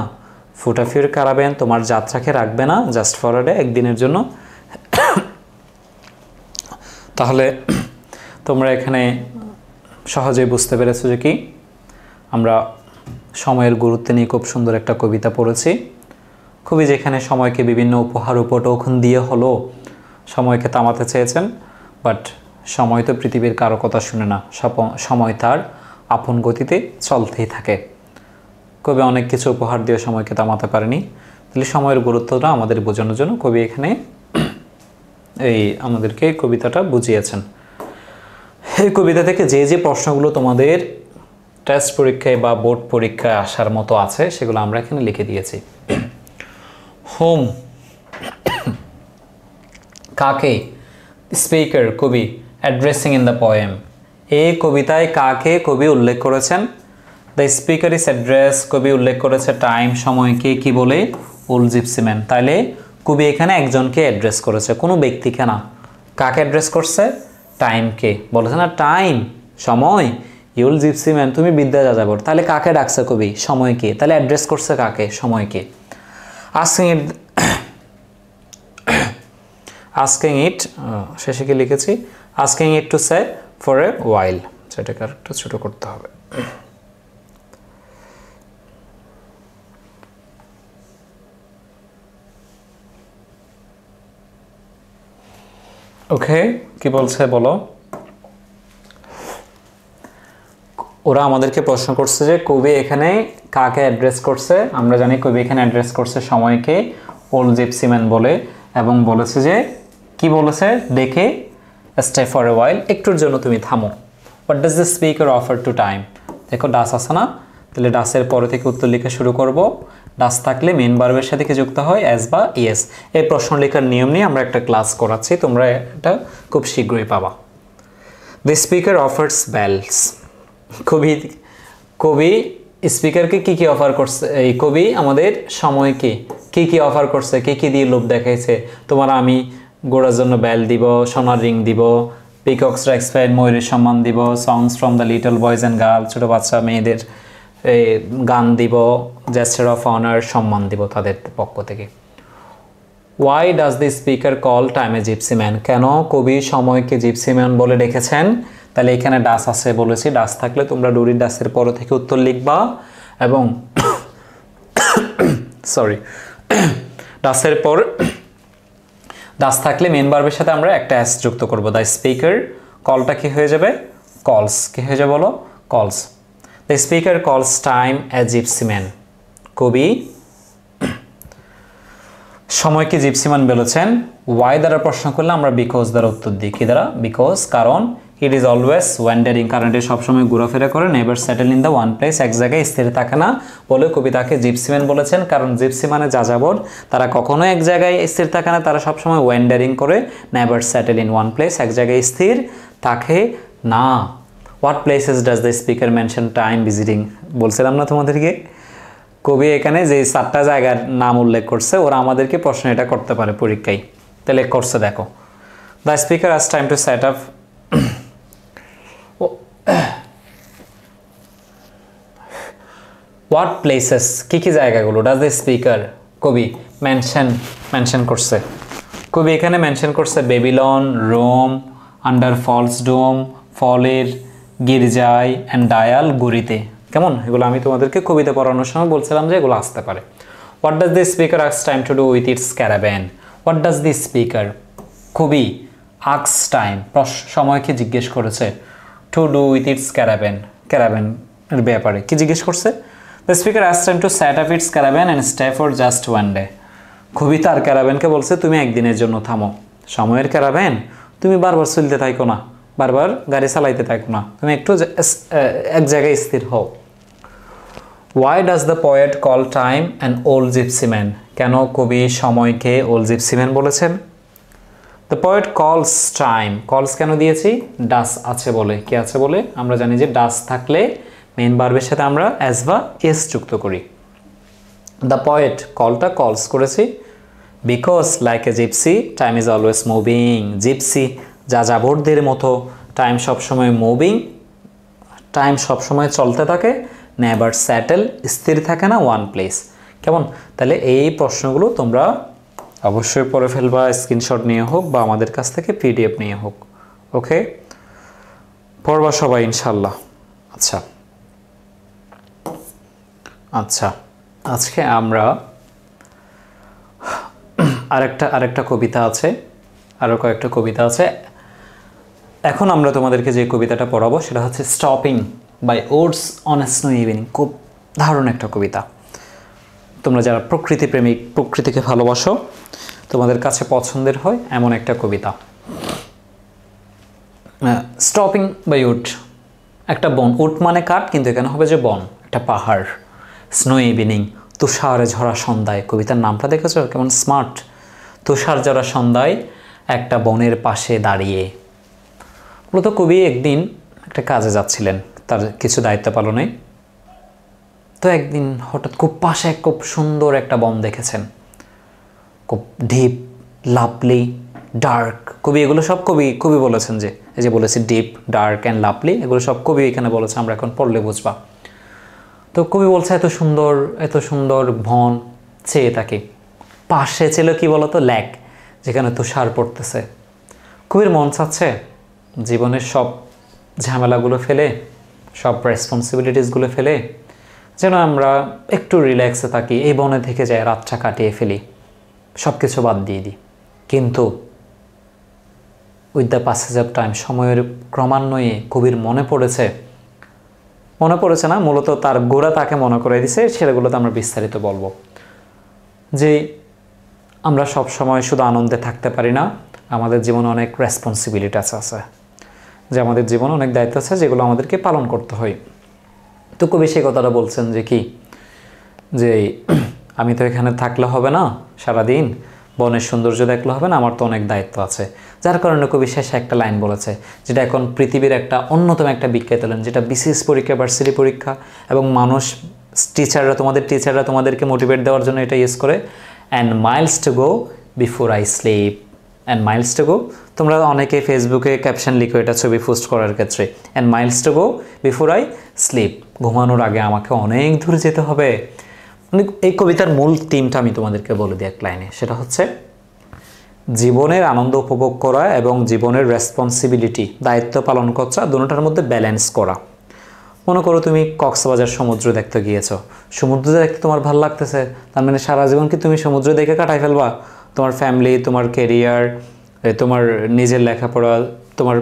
ফুটাফির কারাবেন, তোমার যাত্রাকে রাখবে না জাস্ট ফর আ ডে, একদিনের জন্য। তাহলে তোমরা এখানে সহজেই বুঝতে পেরেছো যে কি আমরা সময়ের গুরুত্ব নিয়ে খুব সুন্দর একটা কবিতা পড়েছি। কবি যেখানে সময়কে বিভিন্ন উপহার উপটোকন দিয়ে হলো সময়কে থামাতে চেয়েছেন, বাট সময় তো পৃথিবীর কারো কথা শুনে না, সময় তার আপন গতিতে চলতেই থাকে। কবি অনেক কিছু উপহার দিয়ে সময়কে থামাতে পারেনি, তাহলে সময়ের গুরুত্বটা আমাদের বোঝানোর জন্য কবি এখানে এই আমাদেরকে কবিতাটা বুঝিয়েছেন। এই কবিতা থেকে যে যে প্রশ্নগুলো তোমাদের টেস্ট পরীক্ষায় বা বোর্ড পরীক্ষায় আসার মতো আছে সেগুলো আমরা এখানে লিখে দিয়েছি। হোম কাকে স্পিকার কবি অ্যাড্রেসিং ইন দ্য পোয়েম, এই কবিতায় কাকে কবি উল্লেখ করেছেন? দ্য স্পিকার ইস অ্যাড্রেস, কবি উল্লেখ করেছে টাইম সময়কে কি বলে? Old gypsy man. তাইলে কবি এখানে একজনকে অ্যাড্রেস করেছে, কোনো ব্যক্তিকে না। কাকে অ্যাড্রেস করছে? টাইমকে। বলেছে না টাইম সময়, ইউল জিপসি ম্যান তুমি বিদ্যা যাযাবর। তাহলে কাকে ডাকছে কবি? সময়কে। তাহলে অ্যাড্রেস করছে কাকে? সময়কে। আস্কিং ইট শেষে কি লিখেছি? Asking it to stay for a while, সেটাকে আরেকটু ছোট করতে হবে। ওকে, কি বলছে বলো? ওরা আমাদেরকে প্রশ্ন করছে যে কবি এখানে কাকে অ্যাড্রেস করছে। আমরা জানি কবি এখানে অ্যাড্রেস করছে সময়কে ওল্ড জিপসি ম্যান বলে, এবং বলেছে যে কি বলেছে? দেখে স্টে ফর এ ওয়াইল, একটুর জন্য তুমি থামো। What does the speaker offer to time? দেখো ডাস আছে না, তাহলে ডাসের পরে থেকে উত্তর লিখে শুরু করব। ডাস থাকলে মেন ভার্বের সাথে কি যুক্ত হয়? অ্যাজ বা ইয়েস। এই প্রশ্ন লেখার নিয়ম নিয়ে আমরা একটা ক্লাস করাচ্ছি, তোমরা এটা খুব শীঘ্রই পাবা। দ্য স্পিকার অফার্স বেলস, কবি স্পিকারকে কি কি অফার করছে? এই কবি আমাদের সময়কে কি কি অফার করছে, কি কি দিয়ে লোভ দেখাইছে? তোমার আমি গোড়ার জন্য বেল দিব, সোনার রিং দিব, পিকক্সরা এক্সপায়ার্ড ময়ূরের সম্মান দিব, songs from the little boys and girl, ছোটো বাচ্চা মেয়েদের গান দিব, জেস্টার অফ অনার সম্মান দিব তাদের পক্ষ থেকে। Why does the speaker call time a gypsy man? কেন কবি সময়কে জিপসি ম্যান বলে ডেকেছেন? তাহলে এখানে ডাস আছে বলেছি, ডাস থাকলে তোমরা ডুরির ডাসের পর থেকে উত্তর লিখবা, এবং সরি ডাসের পর ডাস থাকলে মেন ভার্বের সাথে আমরা একটা এস যুক্ত করব। দ্য স্পিকার কলটা কি হয়ে যাবে? কলস। কি হয়ে যাবে বলো? কলস। দ্য স্পিকার কলস টাইম এ জিপসি ম্যান, কবি সময়কে জিপসিম্যান বলেছেন। ওয়াই দ্বারা প্রশ্ন করলে আমরা বিকজ দ্বারা উত্তর দিই। কি দ্বারা? বিকজ, কারণ। ইট ইজ অলওয়েজ ওয়ান্ডারিং, কারণ এটি সবসময় ঘোরাফেরা করে। Never settle in the one place, এক জায়গায় স্থির থাকে না বলে কবি তাকে জিপসিম্যান বলেছেন। কারণ জিপসি মানে যাযাবর, তারা কখনো এক জায়গায় স্থির থাকে না, তারা সবসময় ওয়ান্ডারিং করে। Never settle in one place, এক জায়গায় স্থির থাকে না। What places does the speaker mention time visiting? বলছিলাম না তোমাদেরকে, কবি এখানে যে 4টা জায়গার নাম উল্লেখ করছে, ওরা আমাদেরকে প্রশ্ন এটা করতে পারে পরীক্ষায়। তাহলে করছে দেখো। The speaker has time to set up, what places কি কি জায়গাগুলো ডাজ দ্য স্পিকার কবি মেনশন করছে? কবি এখানে মেনশন করছে বেবিলন, রোম, আন্ডার ফলস ডোম, ফলের গির্জায়, অ্যান্ড ডায়াল গড়িতে। কেমন? এগুলো আমি তোমাদেরকে কবিতা পড়ানোর সময় বলছিলাম যে এগুলো আসতে পারে। হোয়াট ডাজ দ্য স্পিকার আক্স time to do with its caravan? What does the speaker কবি আক্স টাইম সময়কে জিজ্ঞেস করেছে টু ডু উইথ ইটস ক্যারাভ্যানের ব্যাপারে কি জিজ্ঞেস করছে? দ্য স্পিকার আক্স time to set up its caravan and stay for just one day. কবি তার ক্যারাভ্যানকে বলছে তুমি একদিনের জন্য থামো। সময়ের ক্যারাভ্যান তুমি বারবার চলতে থাকো না, বারবার গাড়ি চালাইতে থাকো না, তুমি একটু এক জায়গায় স্থির হও। Why does the poet call time an old gypsy man? কেন কবি সময়কে old gypsy man বলেছেন? The poet calls time, calls কেন দিয়েছি? does আছে বলে, কি আছে বলে? আমরা জানি যে does থাকলে মেইন ভার্বের সাথে আমরা as বা s যুক্ত করি। The poet কলটা calls করেছি because like a gypsy time is always moving. gypsy যাযাবরদের মতো টাইম সবসময় মুভিং, টাইম সবসময় চলতে থাকে, নেভার স্যাটেল স্থির থাকে না ওয়ান প্লেস। কেমন? তাহলে এই প্রশ্নগুলো তোমরা অবশ্যই পড়ে ফেলবা, স্ক্রিনশট নিয়ে হোক বা আমাদের কাছ থেকে পিডিএফ নিয়ে হোক। ওকে, পড়বা সবাই ইনশাল্লাহ। আচ্ছা আচ্ছা, আজকে আমরা আরেকটা কবিতা আছে, আরও কয়েকটা কবিতা আছে। এখন আমরা তোমাদেরকে যে কবিতাটা পড়াবো সেটা হচ্ছে stopping by woods on a snow evening. খুব দারুণ একটা কবিতা। তোমরা যারা প্রকৃতি প্রেমিক, প্রকৃতিকে ভালোবাসো, তোমাদের কাছে পছন্দের হয় এমন একটা কবিতা। স্টপিং বাই উড, একটা বন, উড মানে কাঠ কিন্তু এখানে হবে যে বন, একটা পাহাড়। স্নো ইভিনিং, তুষারে ঝরা সন্ধ্যায়। কবিতার নামটা দেখেছো কেমন স্মার্ট। তুষার ঝরা সন্ধ্যায় একটা বনের পাশে দাঁড়িয়ে। মূলত কবি একদিন একটা কাজে যাচ্ছিলেন তার কিছু দায়িত্ব পালনে। তো একদিন হঠাৎ খুব পাশে খুব সুন্দর একটা বন দেখেছেন, খুব ডিপ, লাভলি, ডার্ক। কবি এগুলো সব কবি বলেছেন, যে এই যে বলেছি ডিপ, ডার্ক অ্যান্ড লাভলি, এগুলো সব কবি এখানে বলেছে, আমরা এখন পড়লে বুঝবা। তো কবি বলছে এত সুন্দর বন চেয়ে থাকে। পাশে ছিল কি বলতো, ল্যাক, যেখানে তুষার পড়তেছে। কবির মন চাচ্ছে জীবনের সব ঝামেলাগুলো ফেলে, সব রেসপন্সিবিলিটিসগুলো ফেলে যেন আমরা একটু রিল্যাক্সে থাকি, এই বনে থেকে যায় রাতটা কাটিয়ে ফেলি, সব কিছু বাদ দিয়ে দিই। কিন্তু with the passage of time, সময়ের ক্রমান্বয়ে কবির মনে পড়েছে না, মূলত তার গোড়া তাকে মনে করে দিছে, সেগুলোতে আমরা বিস্তারিত বলবো। যে আমরা সব সময় শুধু আনন্দে থাকতে পারি না, আমাদের জীবনে অনেক রেসপন্সিবিলিটিস আছে, যে আমাদের জীবনে অনেক দায়িত্ব আছে যেগুলো আমাদেরকে পালন করতে হয়। তো কবি সেই কথাটা বলছেন যে কি, যে আমি তো এখানে থাকলে হবে না, সারাদিন বনের সৌন্দর্য দেখলে হবে না, আমার তো অনেক দায়িত্ব আছে। যার কারণে কবি শেষে একটা লাইন বলেছে, যেটা এখন পৃথিবীর একটা অন্যতম একটা বিখ্যাত লাইন, যেটা বিসিএস পরীক্ষা, ভার্সিটি পরীক্ষা এবং মানুষ, টিচাররা তোমাদেরকে মোটিভেট দেওয়ার জন্য এটা ইউজ করে। And Miles to go before I sleep. And Miles to go, তোমরা অনেকে ফেসবুকে ক্যাপশন লিখো এটা ছবি পোস্ট করার ক্ষেত্রে। And Miles to go before I sleep, ঘুমানোর আগে আমাকে অনেক দূর যেতে হবে। এই কবিতার মূল থিমটা আমি তোমাদেরকে বলে দিই এক লাইনে, সেটা হচ্ছে জীবনের আনন্দ উপভোগ করা এবং জীবনের রেসপন্সিবিলিটি, দায়িত্ব পালন করা, দুটোটার মধ্যে ব্যালেন্স করা। মনে করো তুমি কক্সবাজার সমুদ্র দেখতে গিয়েছো, সমুদ্র দেখতে তোমার ভালো লাগতেছে, তার মানে সারা জীবন কি তুমি সমুদ্র দেখে কাটাই ফেলবা? তোমার ফ্যামিলি, তোমার ক্যারিয়ার, তোমার নিজের লেখাপড়া, তোমার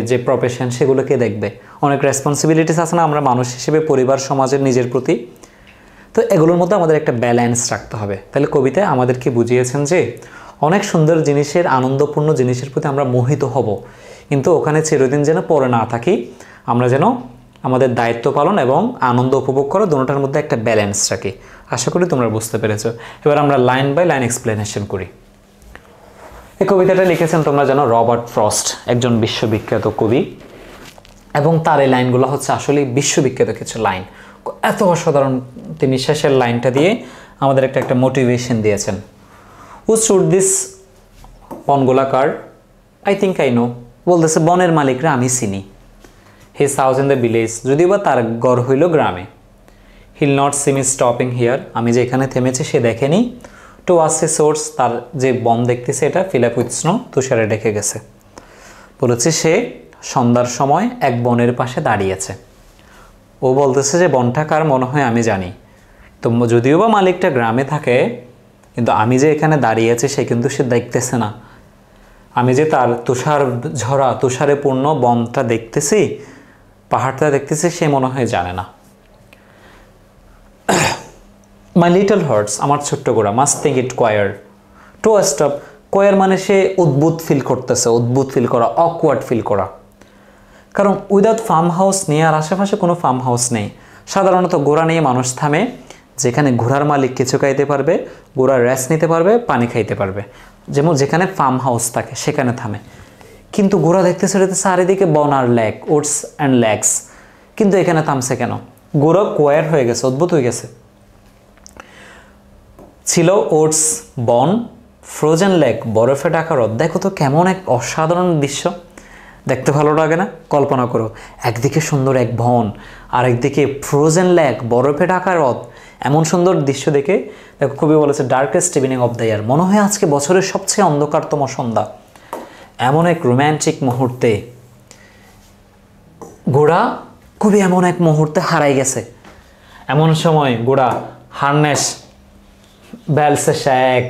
যে প্রফেশন, সেগুলোকে দেখবে। অনেক রেসপন্সিবিলিটিস আছে না আমরা মানুষ হিসেবে, পরিবার, সমাজের, নিজের প্রতি। তো এগুলোর মধ্যে আমাদের একটা ব্যালেন্স রাখতে হবে। তাহলে কবিতায় আমাদেরকে বুঝিয়েছেন যে অনেক সুন্দর জিনিসের, আনন্দপূর্ণ জিনিসের প্রতি আমরা মোহিত হব, কিন্তু ওখানে চিরদিন যেন পড়ে না থাকি, আমরা যেন আমাদের দায়িত্ব পালন এবং আনন্দ উপভোগ করা, দুটোটার মধ্যে একটা ব্যালেন্স রাখি। আশা করি তোমরা বুঝতে পেরেছো। এবার আমরা লাইন বাই লাইন এক্সপ্লেনেশন করি। এই কবিতাটা লিখেছেন তোমরা জানো রবার্ট ফ্রস্ট, একজন বিশ্ববিখ্যাত কবি, এবং তার এই লাইনগুলো হচ্ছে আসলে বিশ্ববিখ্যাত কিছু লাইন, এত অসাধারণ। তিনি শেষের লাইনটা দিয়ে আমাদের একটা মোটিভেশন দিয়েছেন। হু শুড দিস বনগোলাকার, আই থিঙ্ক আই নো, বলতেছে বনের মালিকরা আমি চিনি। His house in the village, যদিও বা তার ঘর হইল গ্রামে। He'll not see me stopping here, আমি যে এখানে থেমেছি সে দেখেনি। টু ওয়াচ এ সোর্স, তার যে বন দেখতেছে এটা ফিল আপ উইথ স্নো, তুষারে ঢেকে গেছে। বলেছে সে সন্ধ্যার সময় এক বনের পাশে দাঁড়িয়েছে। ও বলতেছে যে বনটা কার মনে হয় আমি জানি, তো যদিও বা মালিকটা গ্রামে থাকে, কিন্তু আমি যে এখানে দাঁড়িয়েছি সে কিন্তু সে দেখতেছে না। আমি যে তার তুষারে পূর্ণ বনটা দেখতেছি, পাহাড়টা দেখতেছি, সে মনে হয় জানে না। মাই লিটল হার্টস, আমার ছোট্ট গোড়া, মাস্ট থিঙ্ক ইট কোয়ার টু স্টপ, কোয়ার মানে সে উদ্ভুত ফিল করতেছে, উদ্ভুত ফিল করা, অকওয়ার্ড ফিল করা। কারণ উইদাউট ফার্ম হাউস নিয়ে আর আশেপাশে কোনো ফার্ম হাউস নেই। সাধারণত ঘোড়া নিয়ে মানুষ থামে যেখানে ঘোড়ার মালিক কিছু খাইতে পারবে, ঘোড়া রেস্ট নিতে পারবে, পানি খাইতে পারবে, যেমন যেখানে ফার্ম হাউস থাকে সেখানে থামে। কিন্তু ঘোড়া দেখতেছে চারিদিকে বন আর লেক, ওটস অ্যান্ড লেগস, কিন্তু এখানে থামছে কেন? ঘোড়া কোয়ার হয়ে গেছে, অদ্ভুত হয়ে গেছে। ছিল ওটস, বন, ফ্রোজেন লেক, বরফে ঢাকা হ্রদ। দেখো তো কেমন এক অসাধারণ দৃশ্য, দেখতে ভালো লাগে না? কল্পনা করো, একদিকে সুন্দর এক বন আর একদিকে ফ্রোজেন লেক, বরফে ঢাকা হ্রদ। এমন সুন্দর দৃশ্য দেখে দেখো, কবি বলেছে darkest evening of the year, মনে হয় আজকে বছরের সবচেয়ে অন্ধকারতম সন্ধ্যা। এমন এক রোম্যান্টিক মুহূর্তে ঘোড়া খুবই এমন এক মুহূর্তে হারাই গেছে। এমন সময় ঘোড়া হারনেস বেলসে শেক,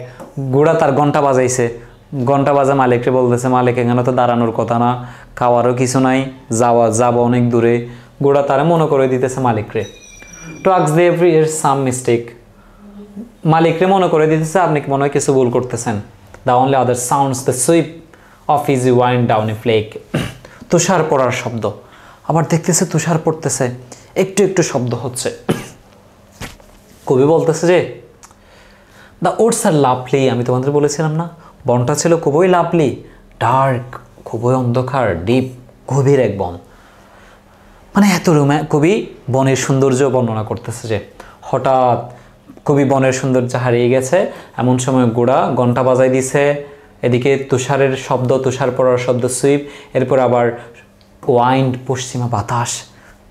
ঘোড়া তার ঘন্টা বাজাইছে, ঘন্টা বাজা মালিককে বলতেছে, মালিক এখানে তো দাঁড়ানোর কথা না, খাওয়ারও কিছু নাই, যাবো অনেক দূরে। ঘোড়া তারা মনে করে দিতেছে মালিকরে, to ask the every year some mistake. মালিকরে মনে করে দিতেছে আপনি মনে হয় কিছু ভুল করতেছেন। The only other sounds the sweep of easy wind down a flake. তুষার পড়ার শব্দ, আবার দেখতেছে তুষার পড়তেছে, একটু একটু শব্দ হচ্ছে। কবি বলতেছে যে দ্য ওটস আর লাভলি, আমি তোমাদের বলেছিলাম না বনটা ছিল খুবই লাভলি, ডার্ক, খুবই অন্ধকার, ডিপ, গভীর এক বন। মানে এত কবি বনের সৌন্দর্য বর্ণনা করতেছে যে হঠাৎ কবি বনের সৌন্দর্য হারিয়ে গেছে। এমন সময় ঘোড়া ঘন্টা বাজাই দিছে, এদিকে তুষারের শব্দ, তুষার পড়ার শব্দ, সুইপ, এরপর আবার ওয়াইন্ড, পশ্চিমা বাতাস,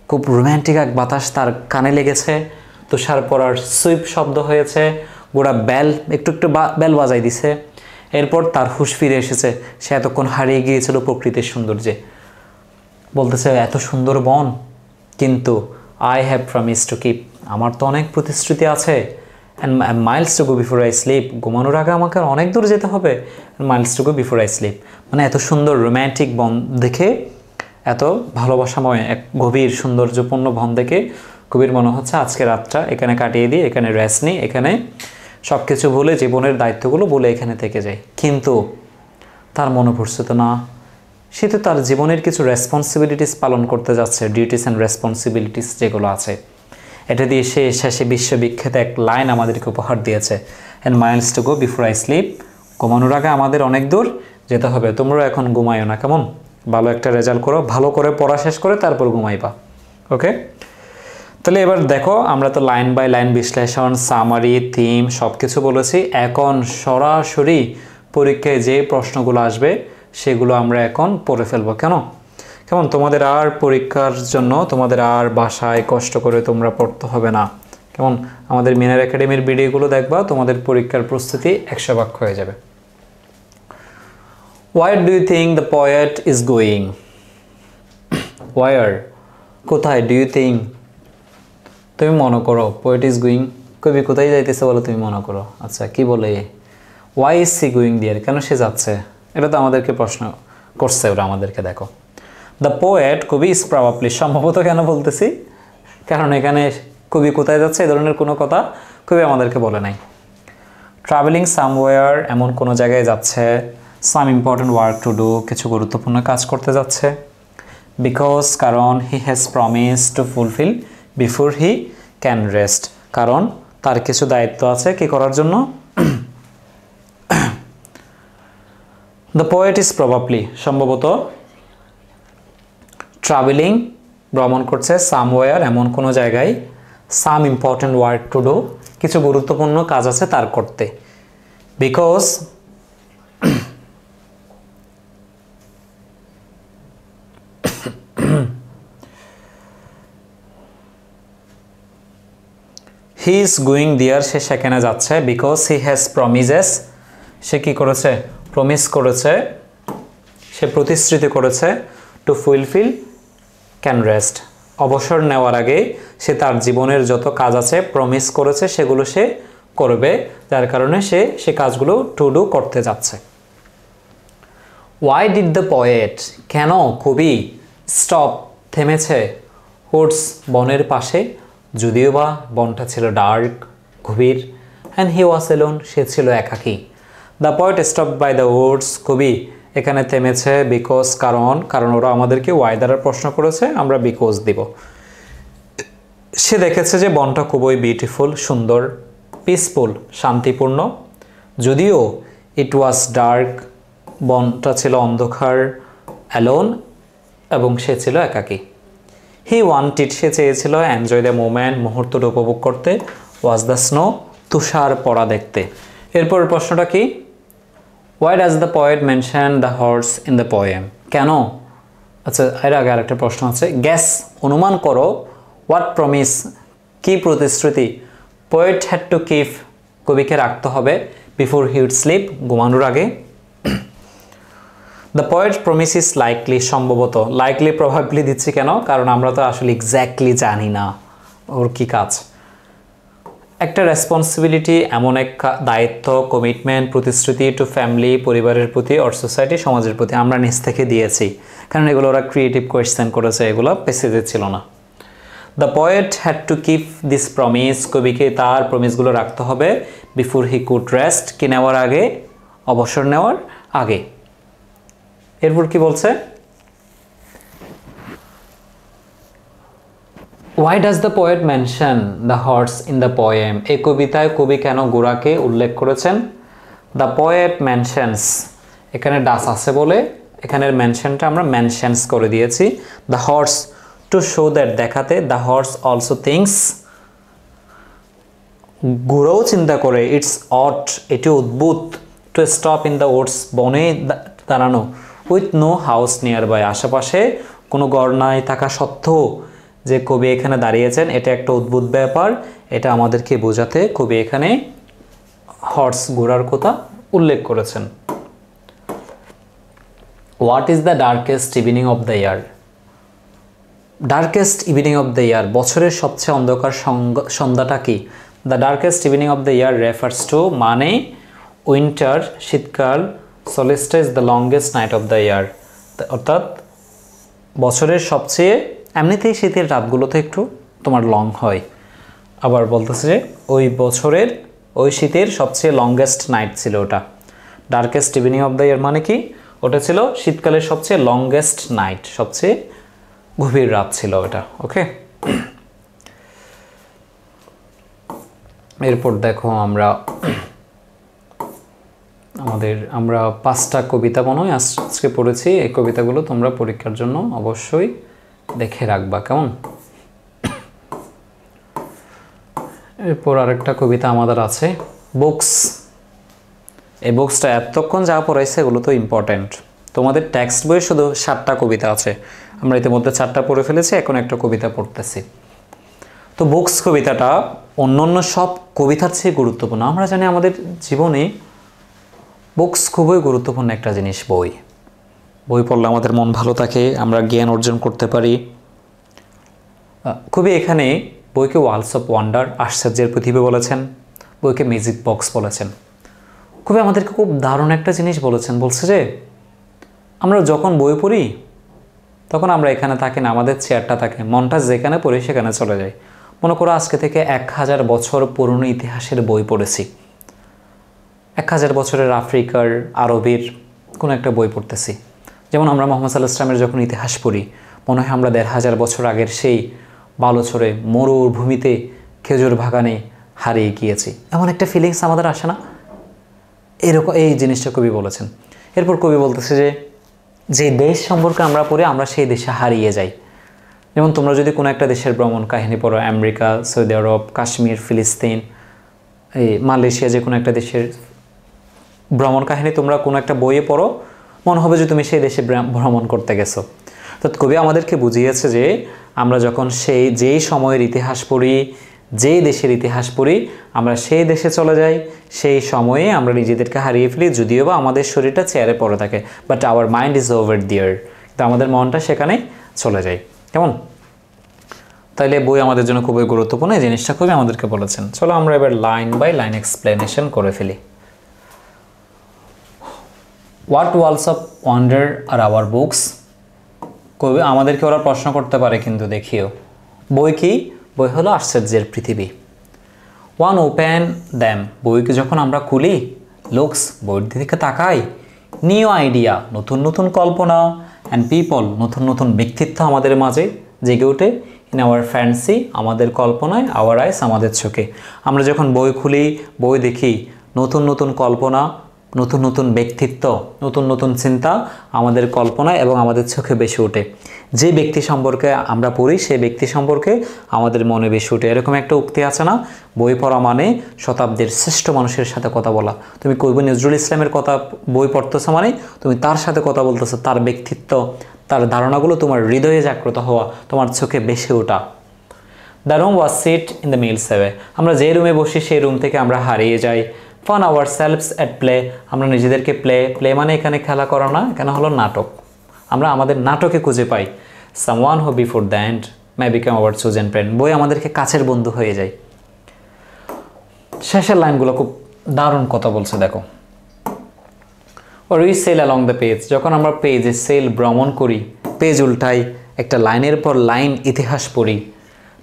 খুব রোম্যান্টিক এক বাতাস তার কানে লেগেছে, তুষার পড়ার সুইপ শব্দ হয়েছে, ঘোড়া বেল একটু একটু বেল বাজাই দিছে। এরপর তার হুঁশ ফিরে এসেছে, সে এতক্ষণ হারিয়ে গিয়েছিল প্রকৃতির সৌন্দর্যে। বলতেছে এত সুন্দর বন, কিন্তু I have promise to keep, আমার তো অনেক প্রতিশ্রুতি আছে। And Miles to go before I sleep, ঘুমানোর আগে আমাকে অনেক দূর যেতে হবে। Miles to go before I sleep, মানে এত সুন্দর রোম্যান্টিক বন দেখে, এত ভালোবাসাময় এক গভীর সৌন্দর্যপূর্ণ বন দেখে কবির মনে হচ্ছে আজকে রাতটা এখানে কাটিয়ে দিই, এখানে রেস্ট নিই, এখানে সব কিছু ভুলে, জীবনের দায়িত্বগুলো বলে এখানে থেকে যাই। কিন্তু তার মনে পড়ছে তো না, সে তো তার জীবনের কিছু রেসপন্সিবিলিটিস পালন করতে যাচ্ছে, ডিউটিস অ্যান্ড রেসপন্সিবিলিটিস যেগুলো আছে। এটা দিয়ে সে শেষে বিশ্ববিখ্যাত এক লাইন আমাদেরকে উপহার দিয়েছে, and Miles to go before I sleep, ঘুমানোর আগে আমাদের অনেক দূর যেতে হবে, তোমরা এখন ঘুমাইও না, কেমন? ভালো একটা রেজাল্ট করো, ভালো করে পড়া শেষ করে তারপর ঘুমাইবা, ওকে? তাহলে এবার দেখো, আমরা তো লাইন বাই লাইন বিশ্লেষণ, সামারি, থিম সব কিছু বলেছি। এখন সরাসরি পরীক্ষায় যে প্রশ্নগুলো আসবে সেগুলো আমরা এখন পড়ে ফেলবো। কেমন? তোমাদের আর পরীক্ষার জন্য তোমাদের আর বাসায় কষ্ট করে তোমরা পড়তে হবে না, কেমন? আমাদের মিনার একাডেমির ভিডিওগুলো দেখবা, তোমাদের পরীক্ষার প্রস্তুতি 100 ভাগ হয়ে যাবে। Where do you think the poet is going? Where? কোথায়? Do you think? তুমি মনে করো পোয়েট ইজ গোয়িং, কবি কোথায় যাইতেছে বলো, তুমি মনে করো। আচ্ছা, কি বলে? Why is she going there, কেন সে যাচ্ছে? এটা তো আমাদেরকে প্রশ্ন করছে ওরা আমাদেরকে। দেখো, দ্য পোয়েট, কবি, ইজ প্রবাবলি, সম্ভবত কেন বলতেছি, কারণ এখানে কবি কোথায় যাচ্ছে এই ধরনের কোনো কথা কবি আমাদেরকে বলে নাই। ট্রাভেলিং সামওয়্যার, এমন কোনো জায়গায় যাচ্ছে। Some important work to do, কিছু গুরুত্বপূর্ণ কাজ করতে যাচ্ছে। বিকজ, কারণ। He has promise to fulfil before he can rest, কারণ তার কিছু দায়িত্ব আছে কি করার জন্য। দ্য পোয়েট ইজ প্রবাবলি, সম্ভবত, ট্রাভেলিং, ভ্রমণ করছে, সামওয়্যার, এমন কোনো জায়গায়, some important work to do, কিছু গুরুত্বপূর্ণ কাজ আছে তার করতে। Because, he is going there, সে সেখানে যাচ্ছে। বিকজ হি হ্যাজ প্রমিসেস, সে কি করেছে? প্রমিস করেছে, সে প্রতিশ্রুতি করেছে। টু ফুলফিল ক্যান রেস্ট, অবসর নেওয়ার আগে সে তার জীবনের যত কাজ আছে প্রমিস করেছে সেগুলো সে করবে, যার কারণে সে কাজগুলো টু ডু করতে যাচ্ছে। ওয়াই ডিড দ্য পোয়েট, কেন কবি, স্টপ, থেমেছে, ওটস, বনের পাশে, যদিও বা বনটা ছিল ডার্ক, গভীর, অ্যান্ড হি ওয়াজ এলোন, সে ছিল একাকী। The poet stop by the woods, কবি এখানে থেমেছে বিকজ, কারণ ওরা আমাদেরকে ওয়াই দ্বারা প্রশ্ন করেছে, আমরা বিকজ দিব। সে দেখেছে যে বনটা খুবই বিউটিফুল, সুন্দর, পিসফুল, শান্তিপূর্ণ, যদিও ইট ওয়াজ ডার্ক, বনটা ছিল অন্ধকার, অ্যালোন, এবং সে ছিল একাকী। হি ওয়ান্টেড, সে চেয়েছিল, এনজয় দ্য মোমেন্ট, মুহূর্তটা উপভোগ করতে, ওয়াজ দ্য স্নো, তুষার পড়া দেখতে। এরপর প্রশ্নটা কি? Why does the poet mention the horse in the poem, কেন? আচ্ছা, এর আগে আরেকটা প্রশ্ন আছে, গ্যাস, অনুমান করো, হোয়াট প্রমিস, কি প্রতিশ্রুতি, পোয়েট হ্যাড টু কিপ, কবিকে রাখতে হবে, বিফোর হি উড স্লিপ, ঘুমানোর আগে। The poet promise is likely, সম্ভবত, লাইকলি প্রভাবলি দিচ্ছি কেন? কারণ আমরা তো আসলে এক্স্যাক্টলি জানি না ওর কী কাজ। একটা রেসপন্সিবিলিটি, এমন এক দায়িত্ব, কমিটমেন্ট, প্রতিশ্রুতি টু ফ্যামিলি, পরিবারের প্রতি, অর সোসাইটি, সমাজের প্রতি, আমরা নিজ থেকে দিয়েছি, কারণ এগুলো ওরা ক্রিয়েটিভ কোয়েশ্চেন করেছে, এগুলো পেসেজে ছিল না। The poet had to keep this promise, কবিকে তার প্রমিসগুলো রাখতে হবে, বিফোর হি কুড রেস্ট, কি নেওয়ার আগে, অবসর নেওয়ার আগে। এরপর কি বলছে? Why does the poet mention the horse in the poem, এই কবিতায় কবি কেন ঘোড়াকে উল্লেখ করেছেন? দ্য পোয়েট মেনশনস, এখানে ডাস আছে বলে এখানের মেনশনটা আমরা মেনশনস করে দিয়েছি। The horse, to show that, দেখাতে, দ্য হর্স অলসো থিংস, ঘোড়াও চিন্তা করে, ইটস অট, এটি অদ্ভুত, to stop in the woods, বনে দাঁড়ানো, with no house nearby, আশেপাশে কোনো ঘর নাই থাকা সত্ত্বেও যে কবি এখানে দাঁড়িয়েছেন, এটা একটা অদ্ভুত ব্যাপার, এটা আমাদেরকে বোঝাতে কবি এখানে হর্স, ঘোড়ার কথা উল্লেখ করেছেন। What is the darkest evening of the year, darkest evening of the year, বছরের সবচেয়ে অন্ধকার সন্ধ্যাটা কি? The darkest evening of the year refers to, মানে উইন্টার, শীতকাল, solstice the longest night of the year, অর্থাৎ বছরের সবচেয়ে, এমনিতেই শীতের রাতগুলোতে একটু তোমার লং হয়, আবার বলতেছে যে ওই বছরের ওই শীতের সবচেয়ে লংগেস্ট নাইট ছিল ওটা। Darkest evening of the year মানে কি? ওটা ছিল শীতকালের সবচেয়ে লংগেস্ট নাইট, সবচেয়ে গভীর রাত ছিল ওটা। ওকে, এরপর দেখো আমরা 5টা কবিতা মনে হয় আজকে পড়েছি। এই কবিতাগুলো তোমরা পরীক্ষার জন্য অবশ্যই দেখে রাখবা, কেমন? এরপর আরেকটা কবিতা আমাদের আছে, বুকস। এই বুকসটা এতক্ষণ যা পড়াইছে এগুলো তো ইম্পর্টেন্ট। তোমাদের টেক্সট বইয়ে শুধু 7টা কবিতা আছে, আমরা ইতিমধ্যে 4টা পড়ে ফেলেছি, এখন একটা কবিতা পড়তেছি। তো বুকস কবিতাটা অন্য সব কবিতার চেয়ে গুরুত্বপূর্ণ। আমরা জানি আমাদের জীবনে বুকস খুবই গুরুত্বপূর্ণ একটা জিনিস। বই পড়লে আমাদের মন ভালো থাকে, আমরা জ্ঞান অর্জন করতে পারি। খুবই এখানে বইকে ওয়ার্ল্ডস অফ ওয়ান্ডার, আশ্চর্যের পৃথিবী বলেছেন, বইকে ম্যাজিক বক্স বলেছেন। খুবই আমাদেরকে খুব দারুণ একটা জিনিস বলেছেন, বলছে যে আমরা যখন বই পড়ি তখন আমরা এখানে থাকি না, আমাদের চেয়ারটা থাকে, মনটা যেখানে পড়ি সেখানে চলে যায়। মনে করো আজকে থেকে 1000 বছর পুরনো ইতিহাসের বই পড়েছি, 1000 বছরের আফ্রিকার, আরবের কোনো একটা বই পড়তেছি। যেমন আমরা মোহাম্মদ সাল্লাল্লাহু আলাইহি ওয়াসাল্লামের যখন ইতিহাস পড়ি, মনে হয় আমরা 1500 বছর আগের সেই বালুচরে মরুভূমিতে খেজুর বাগানে হারিয়ে গিয়েছি, এমন একটা ফিলিংস আমাদের আসে না? এরকম এই জিনিসটা কবি বলেছেন। এরপর কবি বলতেছে যে দেশ সম্পর্কে আমরা পড়ি আমরা সেই দেশে হারিয়ে যাই। যেমন তোমরা যদি কোনো একটা দেশের ভ্রমণ কাহিনী পড়ো, আমেরিকা, সৌদি আরব, কাশ্মীর, ফিলিস্তিন, এই মালয়েশিয়া, যে কোনো একটা দেশের ভ্রমণ কাহিনী তোমরা কোনো একটা বইয়ে পড়ো, মনে হবে যে তুমি সেই দেশে ভ্রমণ করতে গেছো। তো কবি আমাদেরকে বুঝিয়েছে যে আমরা যখন যেই সময়ের ইতিহাস পড়ি, যেই দেশের ইতিহাস পড়ি, আমরা সেই দেশে চলে যাই, সেই সময়ে আমরা নিজেদেরকে হারিয়ে ফেলি, যদিও বা আমাদের শরীরটা চেয়ারে পড়ে থাকে, but our mind is over দিয়ার, কিন্তু আমাদের মনটা সেখানে চলে যায়। কেমন? তাইলে বই আমাদের জন্য খুবই গুরুত্বপূর্ণ, এই জিনিসটা খুবই আমাদেরকে বলেছেন। চলো আমরা এবার লাইন বাই লাইন এক্সপ্লেনেশন করে ফেলি। What worlds of wonder are our books, কবি আমাদেরকে ওরা প্রশ্ন করতে পারে, কিন্তু দেখিও বই কি? বই হলো আশ্চর্যের পৃথিবী। ওয়ান ওপেন দ্যাম, বইকে যখন আমরা খুলি, লুকস, বইয়ের দিকে তাকাই, নিউ আইডিয়া, নতুন নতুন কল্পনা, অ্যান্ড পিপল, নতুন নতুন ব্যক্তিত্ব আমাদের মাঝে জেগে ওঠে। ইন আওয়ার ফ্যান্সি, আমাদের কল্পনায়, আওয়ার আইস, আমাদের চোখে। আমরা যখন বই খুলি, বই দেখি, নতুন নতুন কল্পনা, নতুন নতুন ব্যক্তিত্ব, নতুন নতুন চিন্তা আমাদের কল্পনায় এবং আমাদের চোখে বেশি ওঠে। যে ব্যক্তি সম্পর্কে আমরা পড়ি সেই ব্যক্তি সম্পর্কে আমাদের মনে বেশি ওঠে। এরকম একটা উক্তি আছে না, বই পড়া মানে শতাব্দীর শ্রেষ্ঠ মানুষের সাথে কথা বলা। তুমি কবি নজরুল ইসলামের কথা বই পড়তেছো মানে তুমি তার সাথে কথা বলতেছো, তার ব্যক্তিত্ব, তার ধারণাগুলো তোমার হৃদয়ে জাগ্রত হওয়া, তোমার চোখে বেশি ওঠা। The room was sit in the melts away, আমরা যে রুমে বসি সেই রুম থেকে আমরা হারিয়ে যাই। Find ourselves at play, আমরা নিজেদেরকে প্লে মানে এখানে খেলা করা না, এখানে হলো নাটক। আমরা আমাদের নাটকে খুঁজে পাই। Someone who before the end may become our chosen friend, বই আমাদেরকে কাছের বন্ধু হয়ে যায়। শেষের লাইনগুলো খুব দারুণ কথা বলছে, দেখো। We sail along the page, যখন আমরা পেজে সেল ভ্রমণ করি, পেজ উল্টাই, একটা লাইনের পর লাইন ইতিহাস পড়ি।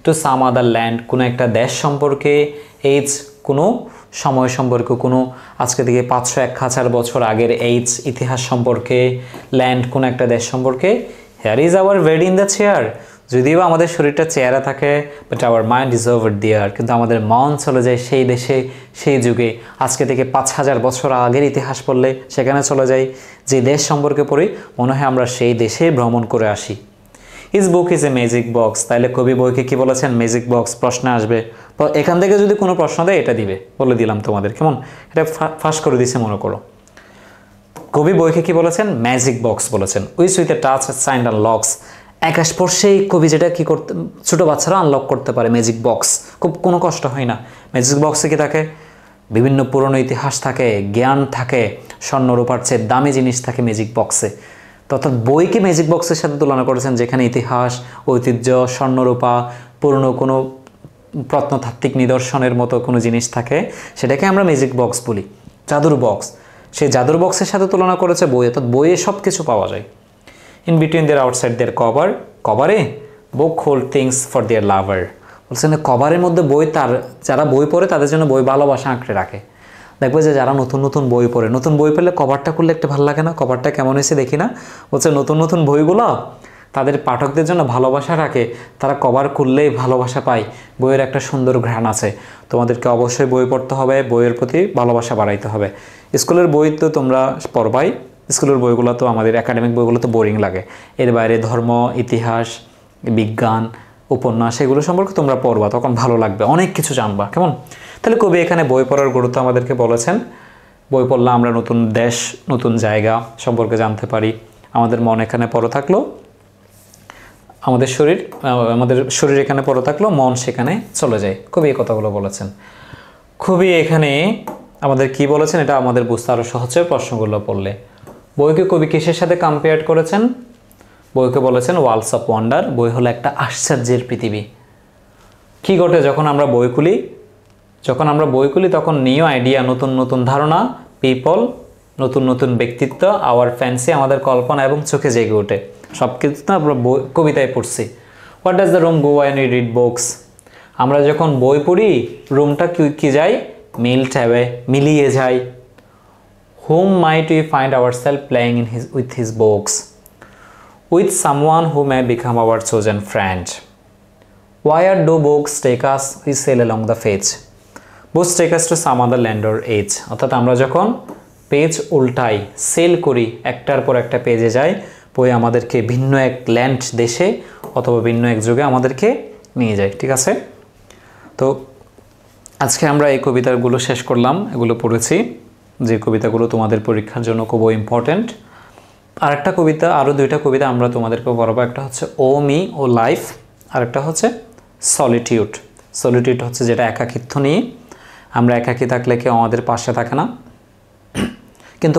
টু সাম আদার ল্যান্ড, কোনো একটা দেশ সম্পর্কে, এইজ কোনো সময় সম্পর্কে, কোনো আজকে থেকে 500-1000 বছর আগের এইজ ইতিহাস সম্পর্কে, ল্যান্ড কোনো একটা দেশ সম্পর্কে। Here is our bed in the chair, যদিও আমাদের শরীরটা চেয়ারে থাকে, but our mind is over there, কিন্তু আমাদের মন চলে যায় সেই দেশে, সেই যুগে। আজকে থেকে 5000 বছর আগের ইতিহাস পড়লে সেখানে চলে যাই। যে দেশ সম্পর্কে পড়ি মনে হয় আমরা সেই দেশে ভ্রমণ করে আসি। His book is a magic box, তাইলে কবি বইকে কি বলেছেন? Magic box. প্রশ্ন আসবে, এখান থেকে যদি কোনো প্রশ্ন দেয় এটা দিবে, বলে দিলাম তোমাদের, কেমন? এটা ফাঁস করে দিছে মনে করো। কবি বইকে কি বলেছেন? ম্যাজিক বক্স বলেছেন। Which with a touch signed and locks, একা স্পর্শেই কবি যেটা কি করতে, ছোটো বাচ্চারা আনলক করতে পারে ম্যাজিক বক্স, খুব কোনো কষ্ট হয় না। ম্যাজিক বক্সে কি থাকে? বিভিন্ন পুরনো ইতিহাস থাকে, জ্ঞান থাকে, স্বর্ণরূপার চেয়ে দামি জিনিস থাকে ম্যাজিক বক্সে। অর্থাৎ বইকে ম্যাজিক বক্সের সাথে তুলনা করেছেন, যেখানে ইতিহাস, ঐতিহ্য, স্বর্ণরূপা, পুরনো কোনো প্রত্নতাত্ত্বিক নিদর্শনের মতো কোনো জিনিস থাকে, সেটাকে আমরা ম্যাজিক বক্স বলি, জাদুর বক্স। সেই জাদুর বক্সের সাথে তুলনা করেছে বই, অর্থাৎ বইয়ে সব কিছু পাওয়া যায়। In between their outside their cover, কভারে book hold things for their lover, বলছেন কভারের মধ্যে বই, তার যারা বই পড়ে তাদের জন্য বই ভালোবাসা আঁকড়ে রাখে। দেখবো যে যারা নতুন নতুন বই পড়ে, নতুন বই পেলে কভারটা খুললে একটা ভালো লাগে না? কভারটা কেমন হয়েছে দেখি না? বলছে নতুন নতুন বইগুলো তাদের পাঠকদের জন্য ভালোবাসা রাখে, তারা কভার খুললেই ভালোবাসা পায়, বইয়ের একটা সুন্দর ঘ্রাণ আছে। তোমাদেরকে অবশ্যই বই পড়তে হবে, বইয়ের প্রতি ভালোবাসা বাড়াইতে হবে। স্কুলের বই তো তোমরা পড়বাই, স্কুলের বইগুলো তো আমাদের একাডেমিক বইগুলো তো বোরিং লাগে। এর বাইরে ধর্ম, ইতিহাস, বিজ্ঞান, উপন্যাস এগুলো সম্পর্কে তোমরা পড়বা, তখন ভালো লাগবে, অনেক কিছু জানবা, কেমন? তাহলে কবি এখানে বই পড়ার গুরুত্ব আমাদেরকে বলেছেন। বই পড়লে আমরা নতুন দেশ, নতুন জায়গা সম্পর্কে জানতে পারি। আমাদের মন এখানে পড়ে থাকলো, আমাদের শরীর এখানে পড়ে থাকলো, মন সেখানে চলে যায়। কবি এই কথাগুলো বলেছেন। কবি এখানে আমাদের কি বলেছেন এটা আমাদের বুঝতে আরও সহজ হয় প্রশ্নগুলো পড়লে। বইকে কবি কিসের সাথে কম্পেয়ার করেছেন? বইকে বলেছেন ওয়ার্ল্ডস অফ ওয়ান্ডার, বই হলো একটা আশ্চর্যের পৃথিবী। কি ঘটে যখন আমরা বই খুলি? যখন আমরা বই খুলি তখন নিউ আইডিয়া, নতুন নতুন ধারণা, পিপল, নতুন নতুন ব্যক্তিত্ব, আওয়ার ফ্যান্সি, আমাদের কল্পনা এবং চোখে জেগে ওঠে। সব কিছু তো আমরা কবিতায় পড়ছি। What does the room go when we read books, আমরা যখন বই পড়ি রুমটা কি যায়? মিল্ট অ্যাওয়ে, মিলিয়ে যায়। Whom might we find ourselves playing with his books, with someone who may become our chosen friend. Where do books take us? We sail along the page. Books take us to some other land or age. অর্থাৎ আমরা যখন page উল্টাই, sell করি, একটার পর একটা পেজে যাই, বই আমাদেরকে ভিন্ন এক ল্যান্ড, দেশে অথবা ভিন্ন এক যুগে আমাদেরকে নিয়ে যায়। ঠিক আছে? তো আজকে আমরা এই কবিতাগুলো শেষ করলাম, এগুলো পড়েছি, যে কবিতাগুলো তোমাদের পরীক্ষার জন্য খুব ইম্পর্ট্যান্ট। আর একটা কবিতা, আরও দুইটা কবিতা আমরা তোমাদেরকে পড়াবো। একটা হচ্ছে ও মি ও লাইফ, আর একটা হচ্ছে সলিটিউড। সলিটিউড হচ্ছে যেটা একাকিত্ব নিয়ে, আমরা একাকী থাকলে কেউ আমাদের পাশে থাকে না, কিন্তু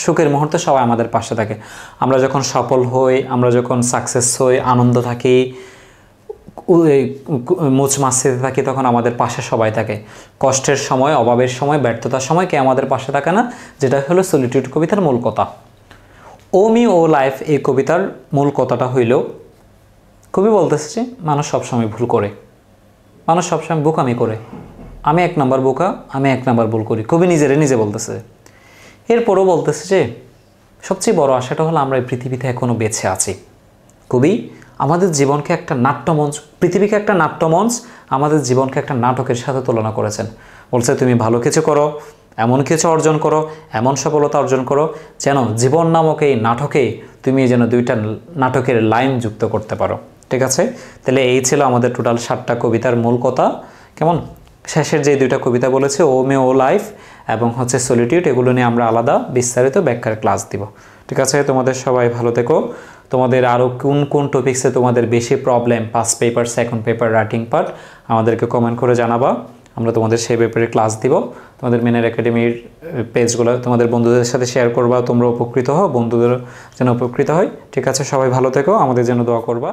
সুখের মুহূর্তে সবাই আমাদের পাশে থাকে। আমরা যখন সফল হই, আমরা যখন সাকসেস হই, আনন্দ থাকি, মুচ মাসিতে থাকি, তখন আমাদের পাশে সবাই থাকে। কষ্টের সময়, অভাবের সময়, ব্যর্থতার সময় কে আমাদের পাশে থাকে না, যেটা হলো সলিটিউড কবিতার মূল কথা। ও মি ও লাইফ এই কবিতার মূল কথাটা হইল, কবি বলতেছে যে মানুষ সবসময় ভুল করে, মানুষ সবসময় বোকামি করে, আমি 1 নাম্বার বোকা, আমি 1 নাম্বার ভুল করি, কবি নিজে বলতেছে। এরপরও বলতেছে যে সবচেয়ে বড় আশাটা হলো আমরা এই পৃথিবীতে এখনও বেঁচে আছি। কবি আমাদের জীবনকে একটা নাট্যমঞ্চ, পৃথিবীকে একটা নাট্যমঞ্চ, আমাদের জীবনকে একটা নাটকের সাথে তুলনা করেছেন। বলছে তুমি ভালো কিছু করো, এমন কিছু অর্জন করো, এমন সফলতা অর্জন করো যেন জীবন নামক এই নাটকে তুমি যেন 2টা নাটকের লাইন যুক্ত করতে পারো। ঠিক আছে, তাহলে এই ছিল আমাদের টোটাল 7টা কবিতার মূল কথা। কেমন, শেষের যে 2টা কবিতা বলেছে ও মে ও লাইফ এবং হচ্ছে সলিটিউড, এগুলো নিয়ে আমরা আলাদা বিস্তারিত ব্যাখ্যার ক্লাস দিব। ঠিক আছে, তোমাদের সবাই ভালো থেকো। তোমাদের আরও কোন কোন টপিক্সে তোমাদের বেশি problem, first paper, second paper, writing part, আমাদেরকে কমেন্ট করে জানাবা, আমরা তোমাদের সেই ব্যাপারে ক্লাস দিব। তোমাদের মেনের একাডেমির পেজগুলো তোমাদের বন্ধুদের সাথে শেয়ার করবা, তোমরা উপকৃত হও, বন্ধুদের যেন উপকৃত হয়। ঠিক আছে, সবাই ভালো থেকো, আমাদের জন্য দোয়া করবা।